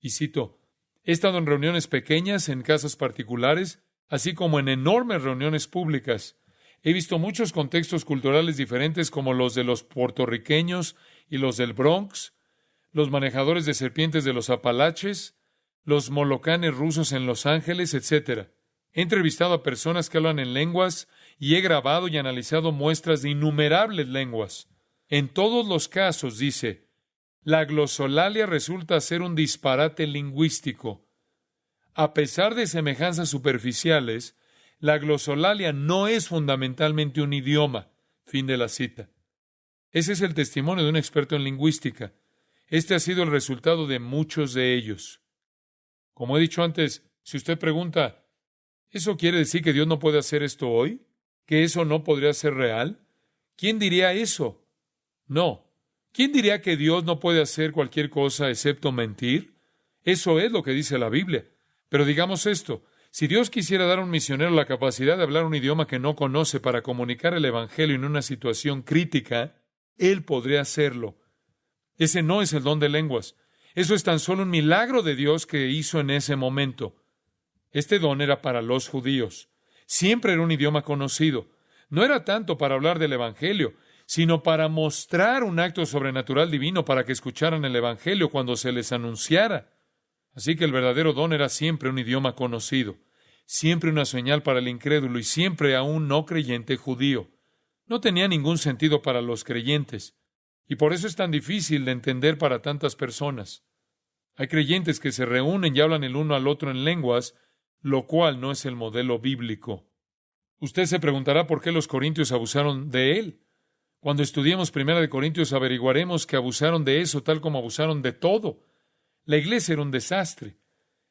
Y cito, he estado en reuniones pequeñas, en casas particulares, así como en enormes reuniones públicas. He visto muchos contextos culturales diferentes como los de los puertorriqueños y los del Bronx, los manejadores de serpientes de los Apalaches, los molocanes rusos en Los Ángeles, etc. He entrevistado a personas que hablan en lenguas y he grabado y analizado muestras de innumerables lenguas. En todos los casos, dice, la glosolalia resulta ser un disparate lingüístico. A pesar de semejanzas superficiales, la glosolalia no es fundamentalmente un idioma. Fin de la cita. Ese es el testimonio de un experto en lingüística. Este ha sido el resultado de muchos de ellos. Como he dicho antes, si usted pregunta, ¿eso quiere decir que Dios no puede hacer esto hoy? ¿Que eso no podría ser real? ¿Quién diría eso? No. ¿Quién diría que Dios no puede hacer cualquier cosa excepto mentir? Eso es lo que dice la Biblia. Pero digamos esto, si Dios quisiera dar a un misionero la capacidad de hablar un idioma que no conoce para comunicar el Evangelio en una situación crítica, Él podría hacerlo. Ese no es el don de lenguas. Eso es tan solo un milagro de Dios que hizo en ese momento. Este don era para los judíos. Siempre era un idioma conocido. No era tanto para hablar del Evangelio, sino para mostrar un acto sobrenatural divino para que escucharan el Evangelio cuando se les anunciara. Así que el verdadero don era siempre un idioma conocido, siempre una señal para el incrédulo y siempre a un no creyente judío. No tenía ningún sentido para los creyentes, y por eso es tan difícil de entender para tantas personas. Hay creyentes que se reúnen y hablan el uno al otro en lenguas, lo cual no es el modelo bíblico. Usted se preguntará por qué los corintios abusaron de él. Cuando estudiemos 1 Corintios averiguaremos que abusaron de eso tal como abusaron de todo. La iglesia era un desastre.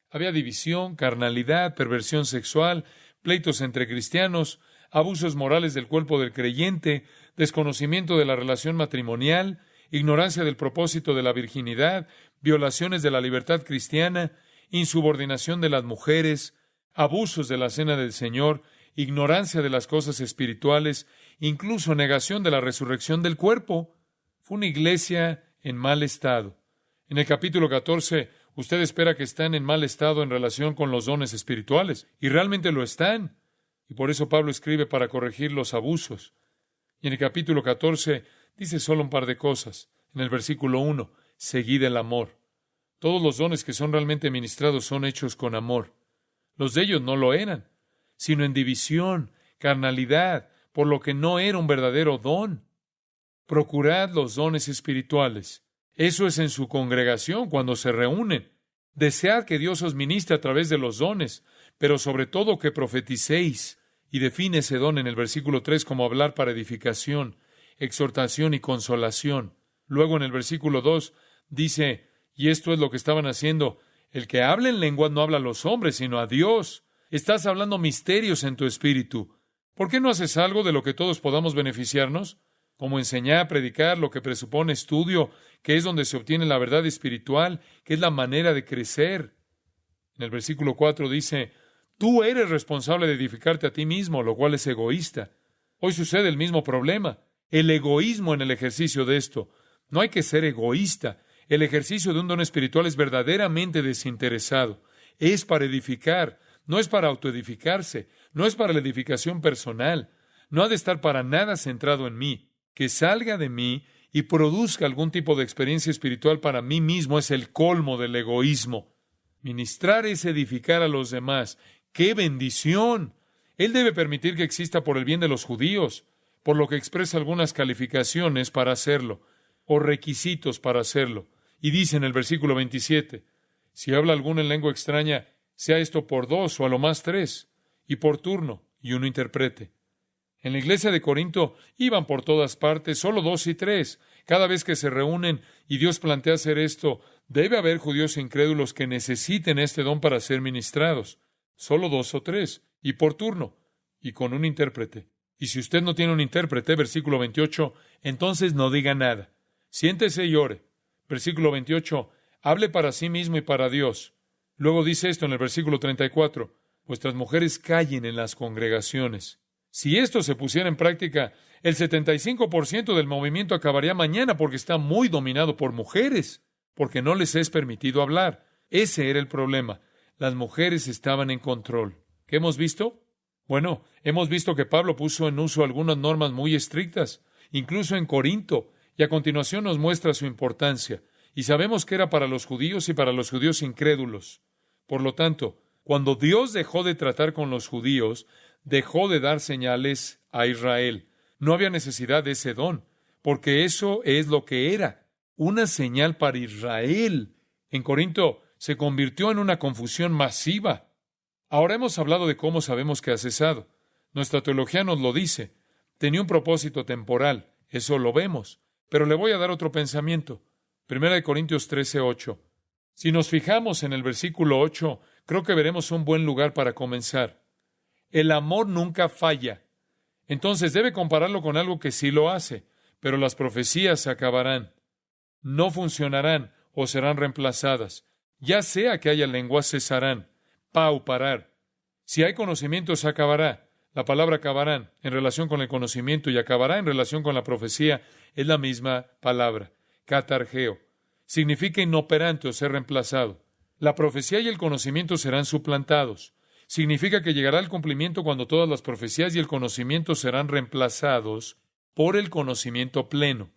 Había división, carnalidad, perversión sexual, pleitos entre cristianos, abusos morales del cuerpo del creyente, desconocimiento de la relación matrimonial, ignorancia del propósito de la virginidad, violaciones de la libertad cristiana, insubordinación de las mujeres, abusos de la cena del Señor, ignorancia de las cosas espirituales, incluso negación de la resurrección del cuerpo. Fue una iglesia en mal estado. En el capítulo 14, usted espera que están en mal estado en relación con los dones espirituales, y realmente lo están. Y por eso Pablo escribe para corregir los abusos. Y en el capítulo 14 dice solo un par de cosas. En el versículo 1, seguid el amor. Todos los dones que son realmente ministrados son hechos con amor. Los de ellos no lo eran, sino en división, carnalidad, por lo que no era un verdadero don. Procurad los dones espirituales. Eso es en su congregación cuando se reúnen. Desead que Dios os ministre a través de los dones, pero sobre todo que profeticéis. Y define ese don en el versículo 3 como hablar para edificación, exhortación y consolación. Luego en el versículo 2 dice, y esto es lo que estaban haciendo, el que habla en lenguas no habla a los hombres, sino a Dios. Estás hablando misterios en tu espíritu. ¿Por qué no haces algo de lo que todos podamos beneficiarnos? Como enseñar, predicar, lo que presupone estudio, que es donde se obtiene la verdad espiritual, que es la manera de crecer. En el versículo 4 dice, Tú eres responsable de edificarte a ti mismo, lo cual es egoísta. Hoy sucede el mismo problema. El egoísmo en el ejercicio de esto. No hay que ser egoísta. El ejercicio de un don espiritual es verdaderamente desinteresado. Es para edificar, no es para autoedificarse, no es para la edificación personal. No ha de estar para nada centrado en mí. Que salga de mí y produzca algún tipo de experiencia espiritual para mí mismo es el colmo del egoísmo. Ministrar es edificar a los demás. ¡Qué bendición! Él debe permitir que exista por el bien de los judíos, por lo que expresa algunas calificaciones para hacerlo, o requisitos para hacerlo. Y dice en el versículo 27, si habla alguno en lengua extraña, sea esto por 2 o a lo más 3, y por turno, y uno interprete. En la iglesia de Corinto iban por todas partes, solo 2 y 3. Cada vez que se reúnen y Dios plantea hacer esto, debe haber judíos incrédulos que necesiten este don para ser ministrados. Solo 2 o 3, y por turno, y con un intérprete. Y si usted no tiene un intérprete, versículo 28, entonces no diga nada. Siéntese y ore. Versículo 28, hable para sí mismo y para Dios. Luego dice esto en el versículo 34, vuestras mujeres callen en las congregaciones. Si esto se pusiera en práctica, el 75% del movimiento acabaría mañana porque está muy dominado por mujeres, porque no les es permitido hablar. Ese era el problema. Las mujeres estaban en control. ¿Qué hemos visto? Bueno, hemos visto que Pablo puso en uso algunas normas muy estrictas, incluso en Corinto, y a continuación nos muestra su importancia. Y sabemos que era para los judíos y para los judíos incrédulos. Por lo tanto, cuando Dios dejó de tratar con los judíos, dejó de dar señales a Israel. No había necesidad de ese don, porque eso es lo que era, una señal para Israel. En Corinto se convirtió en una confusión masiva. Ahora hemos hablado de cómo sabemos que ha cesado. Nuestra teología nos lo dice. Tenía un propósito temporal, eso lo vemos. Pero le voy a dar otro pensamiento. 1 Corintios 13:8. Si nos fijamos en el versículo 8, creo que veremos un buen lugar para comenzar. El amor nunca falla. Entonces debe compararlo con algo que sí lo hace, pero las profecías se acabarán. No funcionarán o serán reemplazadas. Ya sea que haya lenguas, cesarán. Parar. Si hay conocimiento, se acabará. La palabra acabarán en relación con el conocimiento y acabará en relación con la profecía es la misma palabra. Catargeo. Significa inoperante o ser reemplazado. La profecía y el conocimiento serán suplantados. Significa que llegará el cumplimiento cuando todas las profecías y el conocimiento serán reemplazados por el conocimiento pleno.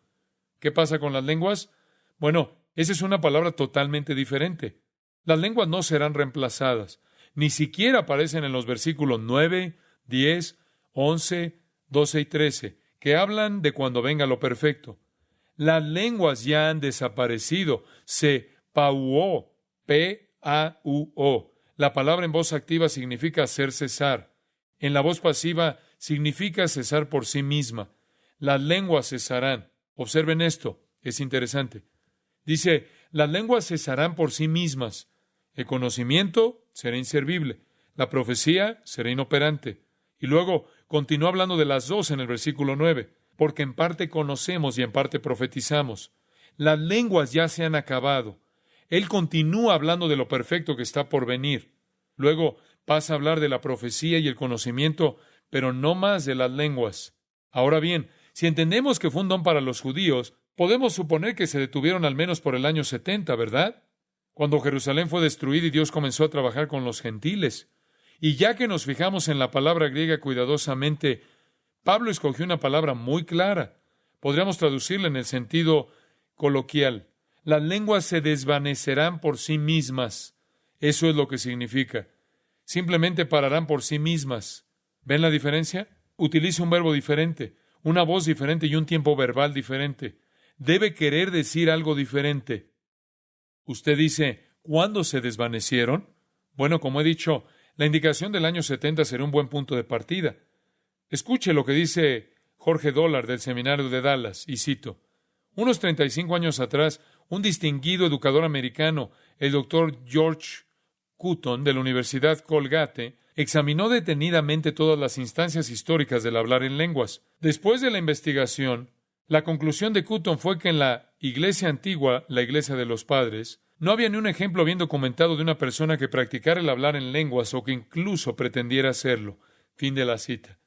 ¿Qué pasa con las lenguas? Bueno, esa es una palabra totalmente diferente. Las lenguas no serán reemplazadas. Ni siquiera aparecen en los versículos 9, 10, 11, 12 y 13, que hablan de cuando venga lo perfecto. Las lenguas ya han desaparecido. Se pauó, P-A-U-O. La palabra en voz activa significa hacer cesar. En la voz pasiva significa cesar por sí misma. Las lenguas cesarán. Observen esto, es interesante. Dice, las lenguas cesarán por sí mismas. El conocimiento será inservible. La profecía será inoperante. Y luego continúa hablando de las dos en el versículo 9, porque en parte conocemos y en parte profetizamos. Las lenguas ya se han acabado. Él continúa hablando de lo perfecto que está por venir. Luego pasa a hablar de la profecía y el conocimiento, pero no más de las lenguas. Ahora bien, si entendemos que fue un don para los judíos, podemos suponer que se detuvieron al menos por el año 70, ¿verdad? Cuando Jerusalén fue destruida y Dios comenzó a trabajar con los gentiles. Y ya que nos fijamos en la palabra griega cuidadosamente, Pablo escogió una palabra muy clara. Podríamos traducirla en el sentido coloquial. Las lenguas se desvanecerán por sí mismas. Eso es lo que significa. Simplemente pararán por sí mismas. ¿Ven la diferencia? Utiliza un verbo diferente, una voz diferente y un tiempo verbal diferente. Debe querer decir algo diferente. Usted dice, ¿cuándo se desvanecieron? Bueno, como he dicho, la indicación del año 70 será un buen punto de partida. Escuche lo que dice Jorge Dollard del Seminario de Dallas, y cito, unos 35 años atrás, un distinguido educador americano, el doctor George Cutton de la Universidad Colgate, examinó detenidamente todas las instancias históricas del hablar en lenguas. Después de la investigación, la conclusión de Cutton fue que en la iglesia antigua, la iglesia de los padres, No había ni un ejemplo bien documentado de una persona que practicara el hablar en lenguas o que incluso pretendiera hacerlo. Fin de la cita.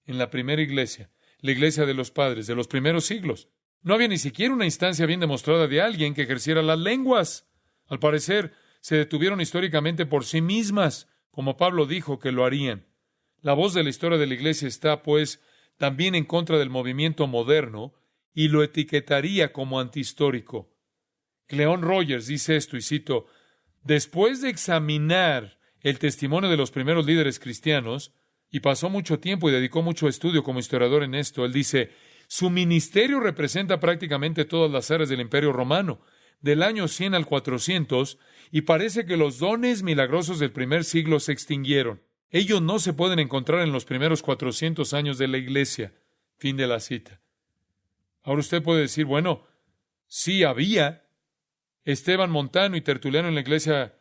En la primera iglesia, la iglesia de los padres de los primeros siglos, no había ni siquiera una instancia bien demostrada de alguien que ejerciera las lenguas. Al parecer, se detuvieron históricamente por sí mismas, como Pablo dijo que lo harían. La voz de la historia de la iglesia está, pues, también en contra del movimiento moderno y lo etiquetaría como antihistórico. Cleon Rogers dice esto, y cito, después de examinar el testimonio de los primeros líderes cristianos, y pasó mucho tiempo y dedicó mucho estudio como historiador en esto, él dice, su ministerio representa prácticamente todas las áreas del Imperio Romano, del año 100 al 400, y parece que los dones milagrosos del primer siglo se extinguieron. Ellos no se pueden encontrar en los primeros 400 años de la iglesia. Fin de la cita. Ahora usted puede decir, bueno, sí había Esteban Montano y Tertuliano en la iglesia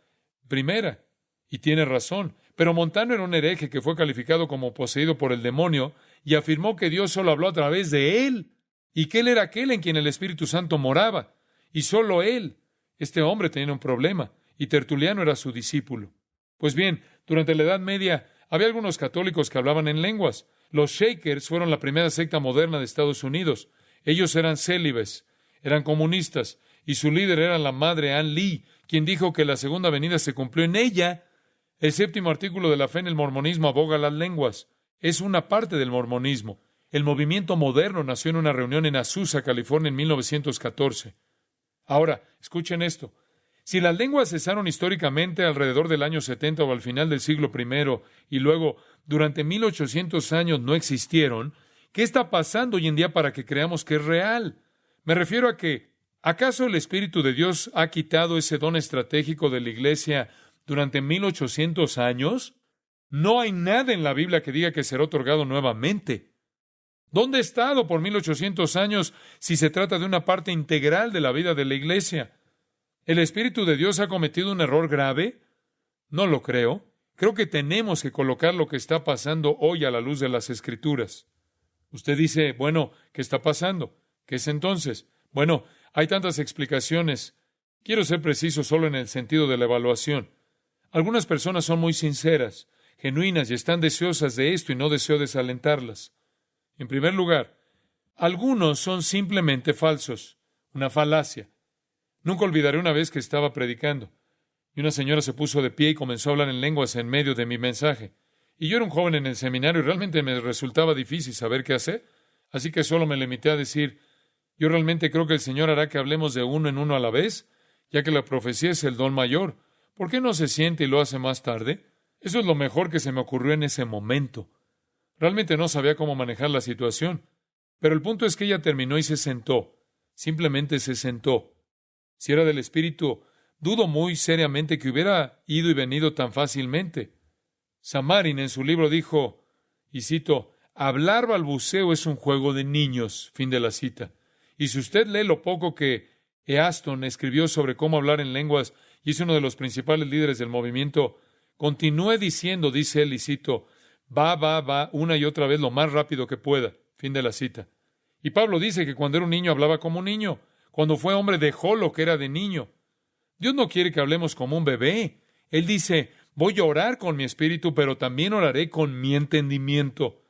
primera, y tiene razón, pero Montano era un hereje que fue calificado como poseído por el demonio y afirmó que Dios solo habló a través de él, y que él era aquel en quien el Espíritu Santo moraba, y solo él. Este hombre tenía un problema, y Tertuliano era su discípulo. Pues bien, durante la Edad Media había algunos católicos que hablaban en lenguas. Los Shakers fueron la primera secta moderna de Estados Unidos. Ellos eran célibes, eran comunistas, y su líder era la madre Ann Lee, quien dijo que la segunda venida se cumplió en ella. El séptimo artículo de la fe en el mormonismo aboga las lenguas. Es una parte del mormonismo. El movimiento moderno nació en una reunión en Azusa, California, en 1914. Ahora, escuchen esto. Si las lenguas cesaron históricamente alrededor del año 70 o al final del siglo I, y luego durante 1800 años no existieron, ¿qué está pasando hoy en día para que creamos que es real? Me refiero a que, ¿acaso el Espíritu de Dios ha quitado ese don estratégico de la iglesia durante 1800 años? No hay nada en la Biblia que diga que será otorgado nuevamente. ¿Dónde ha estado por 1800 años si se trata de una parte integral de la vida de la iglesia? ¿El Espíritu de Dios ha cometido un error grave? No lo creo. Creo que tenemos que colocar lo que está pasando hoy a la luz de las Escrituras. Usted dice, bueno, ¿qué está pasando? ¿Qué es entonces? Bueno, hay tantas explicaciones. Quiero ser preciso solo en el sentido de la evaluación. Algunas personas son muy sinceras, genuinas y están deseosas de esto y no deseo desalentarlas. En primer lugar, algunos son simplemente falsos, una falacia. Nunca olvidaré una vez que estaba predicando, y una señora se puso de pie y comenzó a hablar en lenguas en medio de mi mensaje. Y yo era un joven en el seminario y realmente me resultaba difícil saber qué hacer, así que solo me limité a decir, yo realmente creo que el Señor hará que hablemos de uno en uno a la vez, ya que la profecía es el don mayor. ¿Por qué no se siente y lo hace más tarde? Eso es lo mejor que se me ocurrió en ese momento. Realmente no sabía cómo manejar la situación, pero el punto es que ella terminó y se sentó. Simplemente se sentó. Si era del Espíritu, dudo muy seriamente que hubiera ido y venido tan fácilmente. Samarin en su libro dijo, y cito, hablar balbuceo es un juego de niños, fin de la cita. Y si usted lee lo poco que Easton escribió sobre cómo hablar en lenguas, y es uno de los principales líderes del movimiento, continúe diciendo, dice él, y cito, va, una y otra vez lo más rápido que pueda, fin de la cita. Y Pablo dice que cuando era un niño hablaba como un niño. Cuando fue hombre dejó lo que era de niño. Dios no quiere que hablemos como un bebé. Él dice, voy a orar con mi espíritu, pero también oraré con mi entendimiento.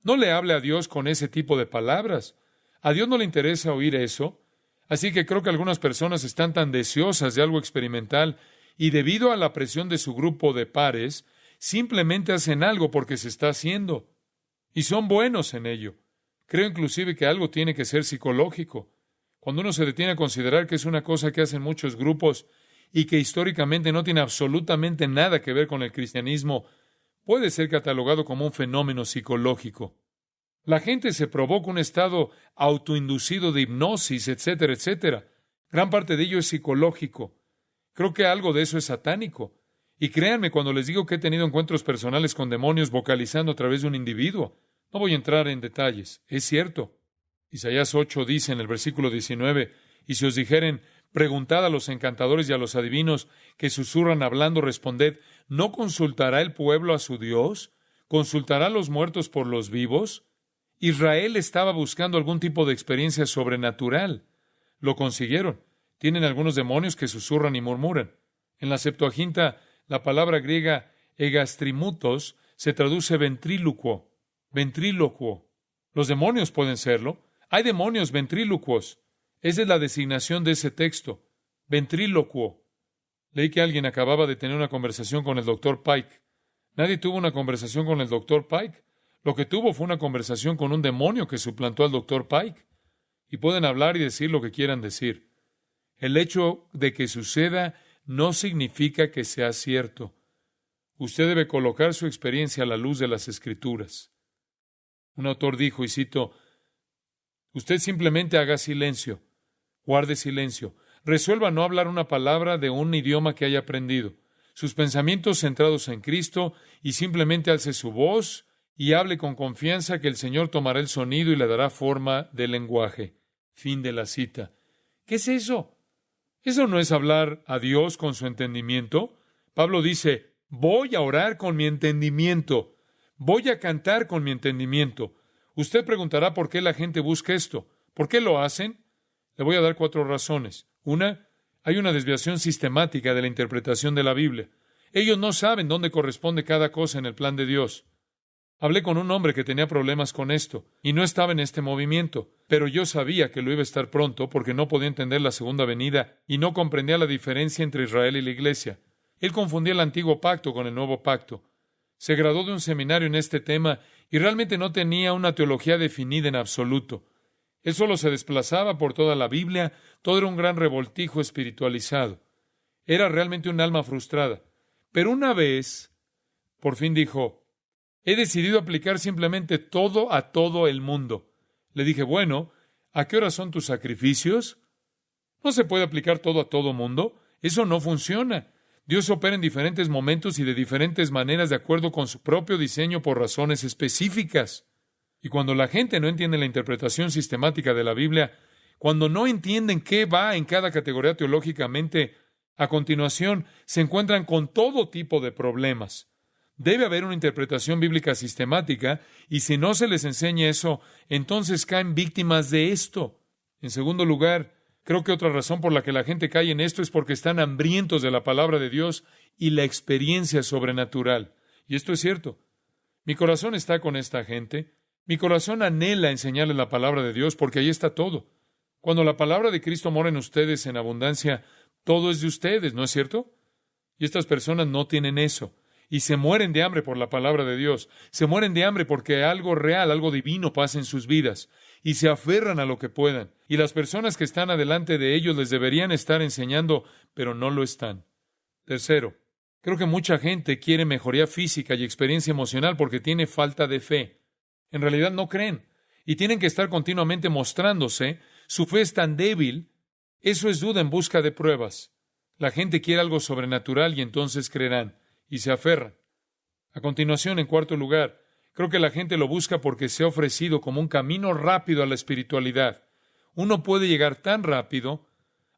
No le hable a Dios con ese tipo de palabras. A Dios no le interesa oír eso. Así que creo que algunas personas están tan deseosas de algo experimental y debido a la presión de su grupo de pares, simplemente hacen algo porque se está haciendo. Y son buenos en ello. Creo inclusive que algo tiene que ser psicológico. Cuando uno se detiene a considerar que es una cosa que hacen muchos grupos y que históricamente no tiene absolutamente nada que ver con el cristianismo, puede ser catalogado como un fenómeno psicológico. La gente se provoca un estado autoinducido de hipnosis, etcétera, etcétera. Gran parte de ello es psicológico. Creo que algo de eso es satánico. Y créanme cuando les digo que he tenido encuentros personales con demonios vocalizando a través de un individuo. No voy a entrar en detalles. Es cierto. Isaías 8 dice en el versículo 19, y si os dijeren, preguntad a los encantadores y a los adivinos que susurran hablando, responded, ¿no consultará el pueblo a su Dios? ¿Consultará a los muertos por los vivos? Israel estaba buscando algún tipo de experiencia sobrenatural. Lo consiguieron. Tienen algunos demonios que susurran y murmuran. En la Septuaginta, la palabra griega egastrimutos se traduce ventrílocuo. Ventrílocuo. Los demonios pueden serlo. Hay demonios ventrílocuos. Esa es la designación de ese texto. Ventrílocuo. Leí que alguien acababa de tener una conversación con el Dr. Pike. Nadie tuvo una conversación con el Dr. Pike. Lo que tuvo fue una conversación con un demonio que suplantó al Dr. Pike. Y pueden hablar y decir lo que quieran decir. El hecho de que suceda no significa que sea cierto. Usted debe colocar su experiencia a la luz de las Escrituras. Un autor dijo, y cito, usted simplemente haga silencio, guarde silencio, resuelva no hablar una palabra de un idioma que haya aprendido, sus pensamientos centrados en Cristo, y simplemente alce su voz y hable con confianza que el Señor tomará el sonido y le dará forma de lenguaje. Fin de la cita. ¿Qué es eso? ¿Eso no es hablar a Dios con su entendimiento? Pablo dice, voy a orar con mi entendimiento. Voy a cantar con mi entendimiento. Usted preguntará por qué la gente busca esto. ¿Por qué lo hacen? Le voy a dar 4 razones. Una, hay una desviación sistemática de la interpretación de la Biblia. Ellos no saben dónde corresponde cada cosa en el plan de Dios. Hablé con un hombre que tenía problemas con esto, y no estaba en este movimiento, pero yo sabía que lo iba a estar pronto porque no podía entender la segunda venida y no comprendía la diferencia entre Israel y la Iglesia. Él confundía el antiguo pacto con el nuevo pacto. Se graduó de un seminario en este tema y realmente no tenía una teología definida en absoluto. Él solo se desplazaba por toda la Biblia, todo era un gran revoltijo espiritualizado. Era realmente un alma frustrada. Pero una vez, por fin dijo, he decidido aplicar simplemente todo a todo el mundo. Le dije, bueno, ¿a qué hora son tus sacrificios? No se puede aplicar todo a todo mundo. Eso no funciona. Dios opera en diferentes momentos y de diferentes maneras de acuerdo con su propio diseño por razones específicas. Y cuando la gente no entiende la interpretación sistemática de la Biblia, cuando no entienden qué va en cada categoría teológicamente, a continuación se encuentran con todo tipo de problemas. Debe haber una interpretación bíblica sistemática, y si no se les enseña eso, entonces caen víctimas de esto. En segundo lugar, creo que otra razón por la que la gente cae en esto es porque están hambrientos de la palabra de Dios y la experiencia sobrenatural. Y esto es cierto. Mi corazón está con esta gente. Mi corazón anhela enseñarles la palabra de Dios porque ahí está todo. Cuando la palabra de Cristo mora en ustedes en abundancia, todo es de ustedes, ¿no es cierto? Y estas personas no tienen eso. Y se mueren de hambre por la palabra de Dios. Se mueren de hambre porque algo real, algo divino pasa en sus vidas. Y se aferran a lo que puedan. Y las personas que están adelante de ellos les deberían estar enseñando, pero no lo están. Tercero, creo que mucha gente quiere mejoría física y experiencia emocional porque tiene falta de fe. En realidad no creen. Y tienen que estar continuamente mostrándose. Su fe es tan débil. Eso es duda en busca de pruebas. La gente quiere algo sobrenatural y entonces creerán. Y se aferran. A continuación, en cuarto lugar, creo que la gente lo busca porque se ha ofrecido como un camino rápido a la espiritualidad. Uno puede llegar tan rápido,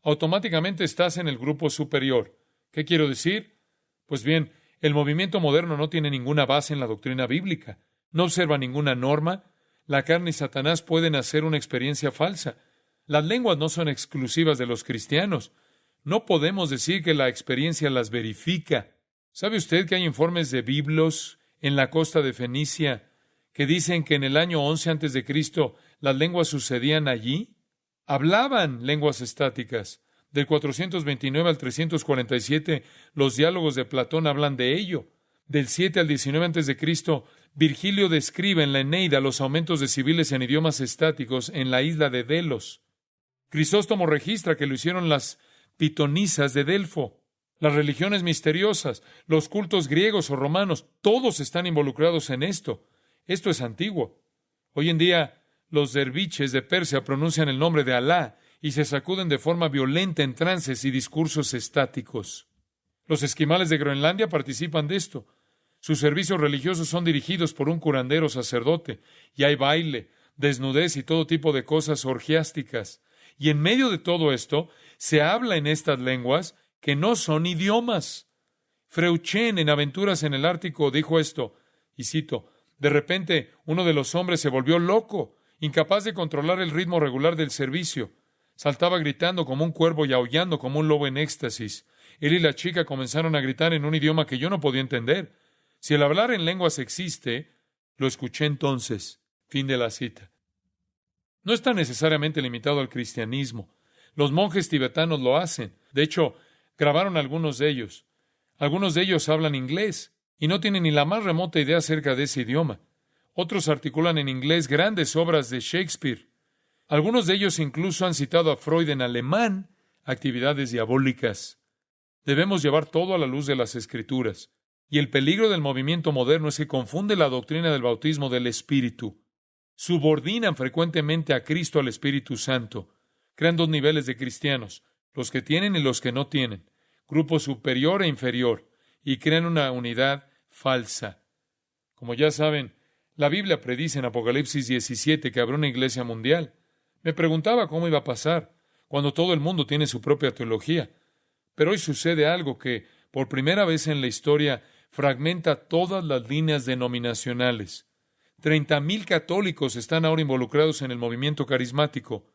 automáticamente estás en el grupo superior. ¿Qué quiero decir? Pues bien, el movimiento moderno no tiene ninguna base en la doctrina bíblica. No observa ninguna norma. La carne y Satanás pueden hacer una experiencia falsa. Las lenguas no son exclusivas de los cristianos. No podemos decir que la experiencia las verifica. ¿Sabe usted que hay informes de biblos en la costa de Fenicia que dicen que en el año 11 a.C. las lenguas sucedían allí? Hablaban lenguas estáticas. Del 429 al 347, los diálogos de Platón hablan de ello. Del 7 al 19 a.C., Virgilio describe en la Eneida los aumentos de civiles en idiomas estáticos en la isla de Delos. Crisóstomo registra que lo hicieron las pitonisas de Delfo. Las religiones misteriosas, los cultos griegos o romanos, todos están involucrados en esto. Esto es antiguo. Hoy en día, los derviches de Persia pronuncian el nombre de Alá y se sacuden de forma violenta en trances y discursos estáticos. Los esquimales de Groenlandia participan de esto. Sus servicios religiosos son dirigidos por un curandero sacerdote, y hay baile, desnudez y todo tipo de cosas orgiásticas. Y en medio de todo esto, se habla en estas lenguas que no son idiomas. Freuchen, en Aventuras en el Ártico, dijo esto, y cito, de repente uno de los hombres se volvió loco, incapaz de controlar el ritmo regular del servicio. Saltaba gritando como un cuervo y aullando como un lobo en éxtasis. Él y la chica comenzaron a gritar en un idioma que yo no podía entender. Si el hablar en lenguas existe, lo escuché entonces. Fin de la cita. No está necesariamente limitado al cristianismo. Los monjes tibetanos lo hacen. De hecho, grabaron algunos de ellos. Algunos de ellos hablan inglés y no tienen ni la más remota idea acerca de ese idioma. Otros articulan en inglés grandes obras de Shakespeare. Algunos de ellos incluso han citado a Freud en alemán, actividades diabólicas. Debemos llevar todo a la luz de las Escrituras. Y el peligro del movimiento moderno es que confunde la doctrina del bautismo del Espíritu. Subordinan frecuentemente a Cristo al Espíritu Santo. Crean dos niveles de cristianos, los que tienen y los que no tienen, grupo superior e inferior, y crean una unidad falsa. Como ya saben, la Biblia predice en Apocalipsis 17 que habrá una iglesia mundial. Me preguntaba cómo iba a pasar, cuando todo el mundo tiene su propia teología. Pero hoy sucede algo que, por primera vez en la historia, fragmenta todas las líneas denominacionales. 30,000 católicos están ahora involucrados en el movimiento carismático.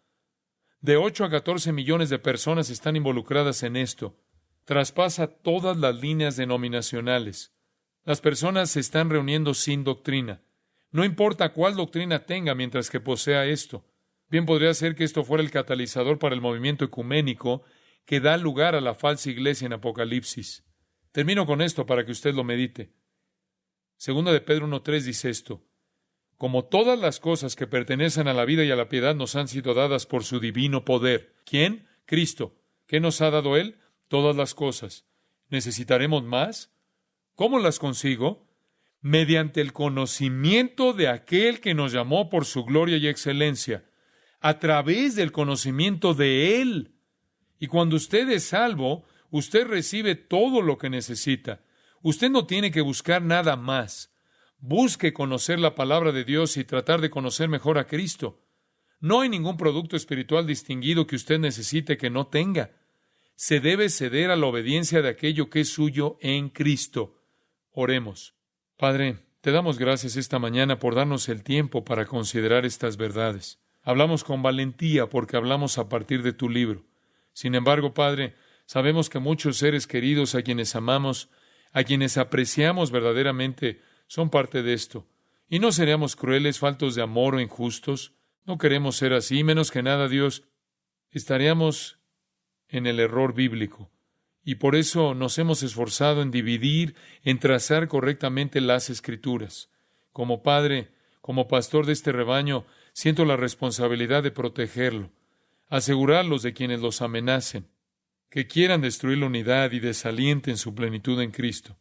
De 8 a 14 millones de personas están involucradas en esto. Traspasa todas las líneas denominacionales. Las personas se están reuniendo sin doctrina. No importa cuál doctrina tenga mientras que posea esto. Bien podría ser que esto fuera el catalizador para el movimiento ecuménico que da lugar a la falsa iglesia en Apocalipsis. Termino con esto para que usted lo medite. Segunda de Pedro 1:3 dice esto: como todas las cosas que pertenecen a la vida y a la piedad nos han sido dadas por su divino poder. ¿Quién? Cristo. ¿Qué nos ha dado Él? Todas las cosas. ¿Necesitaremos más? ¿Cómo las consigo? Mediante el conocimiento de aquel que nos llamó por su gloria y excelencia, a través del conocimiento de Él. Y cuando usted es salvo, usted recibe todo lo que necesita. Usted no tiene que buscar nada más. Busque conocer la palabra de Dios y tratar de conocer mejor a Cristo. No hay ningún producto espiritual distinguido que usted necesite que no tenga. Se debe ceder a la obediencia de aquello que es suyo en Cristo. Oremos. Padre, te damos gracias esta mañana por darnos el tiempo para considerar estas verdades. Hablamos con valentía porque hablamos a partir de tu libro. Sin embargo, Padre, sabemos que muchos seres queridos a quienes amamos, a quienes apreciamos verdaderamente, son parte de esto. Y no seríamos crueles, faltos de amor o injustos. No queremos ser así, menos que nada, Dios. Estaríamos en el error bíblico. Y por eso nos hemos esforzado en dividir, en trazar correctamente las Escrituras. Como padre, como pastor de este rebaño, siento la responsabilidad de protegerlo, asegurarlos de quienes los amenacen, que quieran destruir la unidad y desalienten su plenitud en Cristo.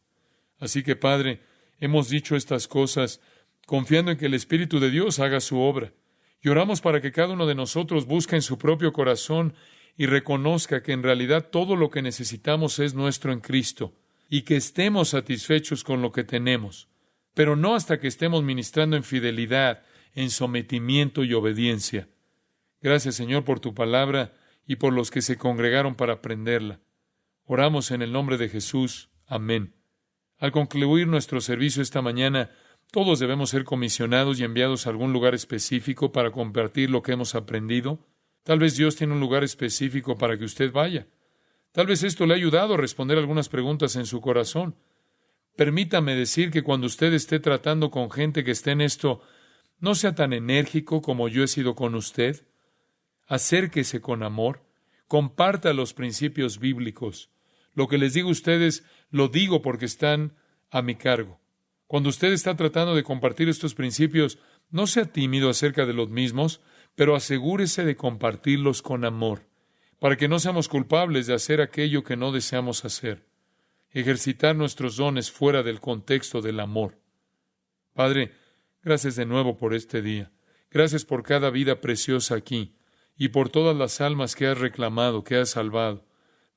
Así que, Padre, hemos dicho estas cosas confiando en que el Espíritu de Dios haga su obra. Y oramos para que cada uno de nosotros busque en su propio corazón y reconozca que en realidad todo lo que necesitamos es nuestro en Cristo y que estemos satisfechos con lo que tenemos, pero no hasta que estemos ministrando en fidelidad, en sometimiento y obediencia. Gracias, Señor, por tu palabra y por los que se congregaron para aprenderla. Oramos en el nombre de Jesús. Amén. Al concluir nuestro servicio esta mañana, todos debemos ser comisionados y enviados a algún lugar específico para compartir lo que hemos aprendido. Tal vez Dios tiene un lugar específico para que usted vaya. Tal vez esto le ha ayudado a responder algunas preguntas en su corazón. Permítame decir que cuando usted esté tratando con gente que esté en esto, no sea tan enérgico como yo he sido con usted. Acérquese con amor. Comparta los principios bíblicos. Lo que les digo a ustedes, lo digo porque están a mi cargo. Cuando usted está tratando de compartir estos principios, no sea tímido acerca de los mismos, pero asegúrese de compartirlos con amor, para que no seamos culpables de hacer aquello que no deseamos hacer. Ejercitar nuestros dones fuera del contexto del amor. Padre, gracias de nuevo por este día. Gracias por cada vida preciosa aquí y por todas las almas que has reclamado, que has salvado.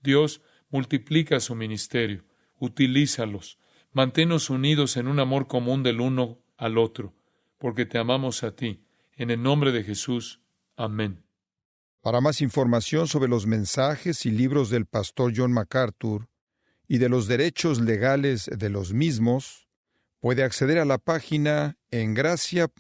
Dios, multiplica su ministerio, utilízalos, manténnos unidos en un amor común del uno al otro, porque te amamos a ti. En el nombre de Jesús. Amén. Para más información sobre los mensajes y libros del pastor John MacArthur y de los derechos legales de los mismos, puede acceder a la página en gracia.org.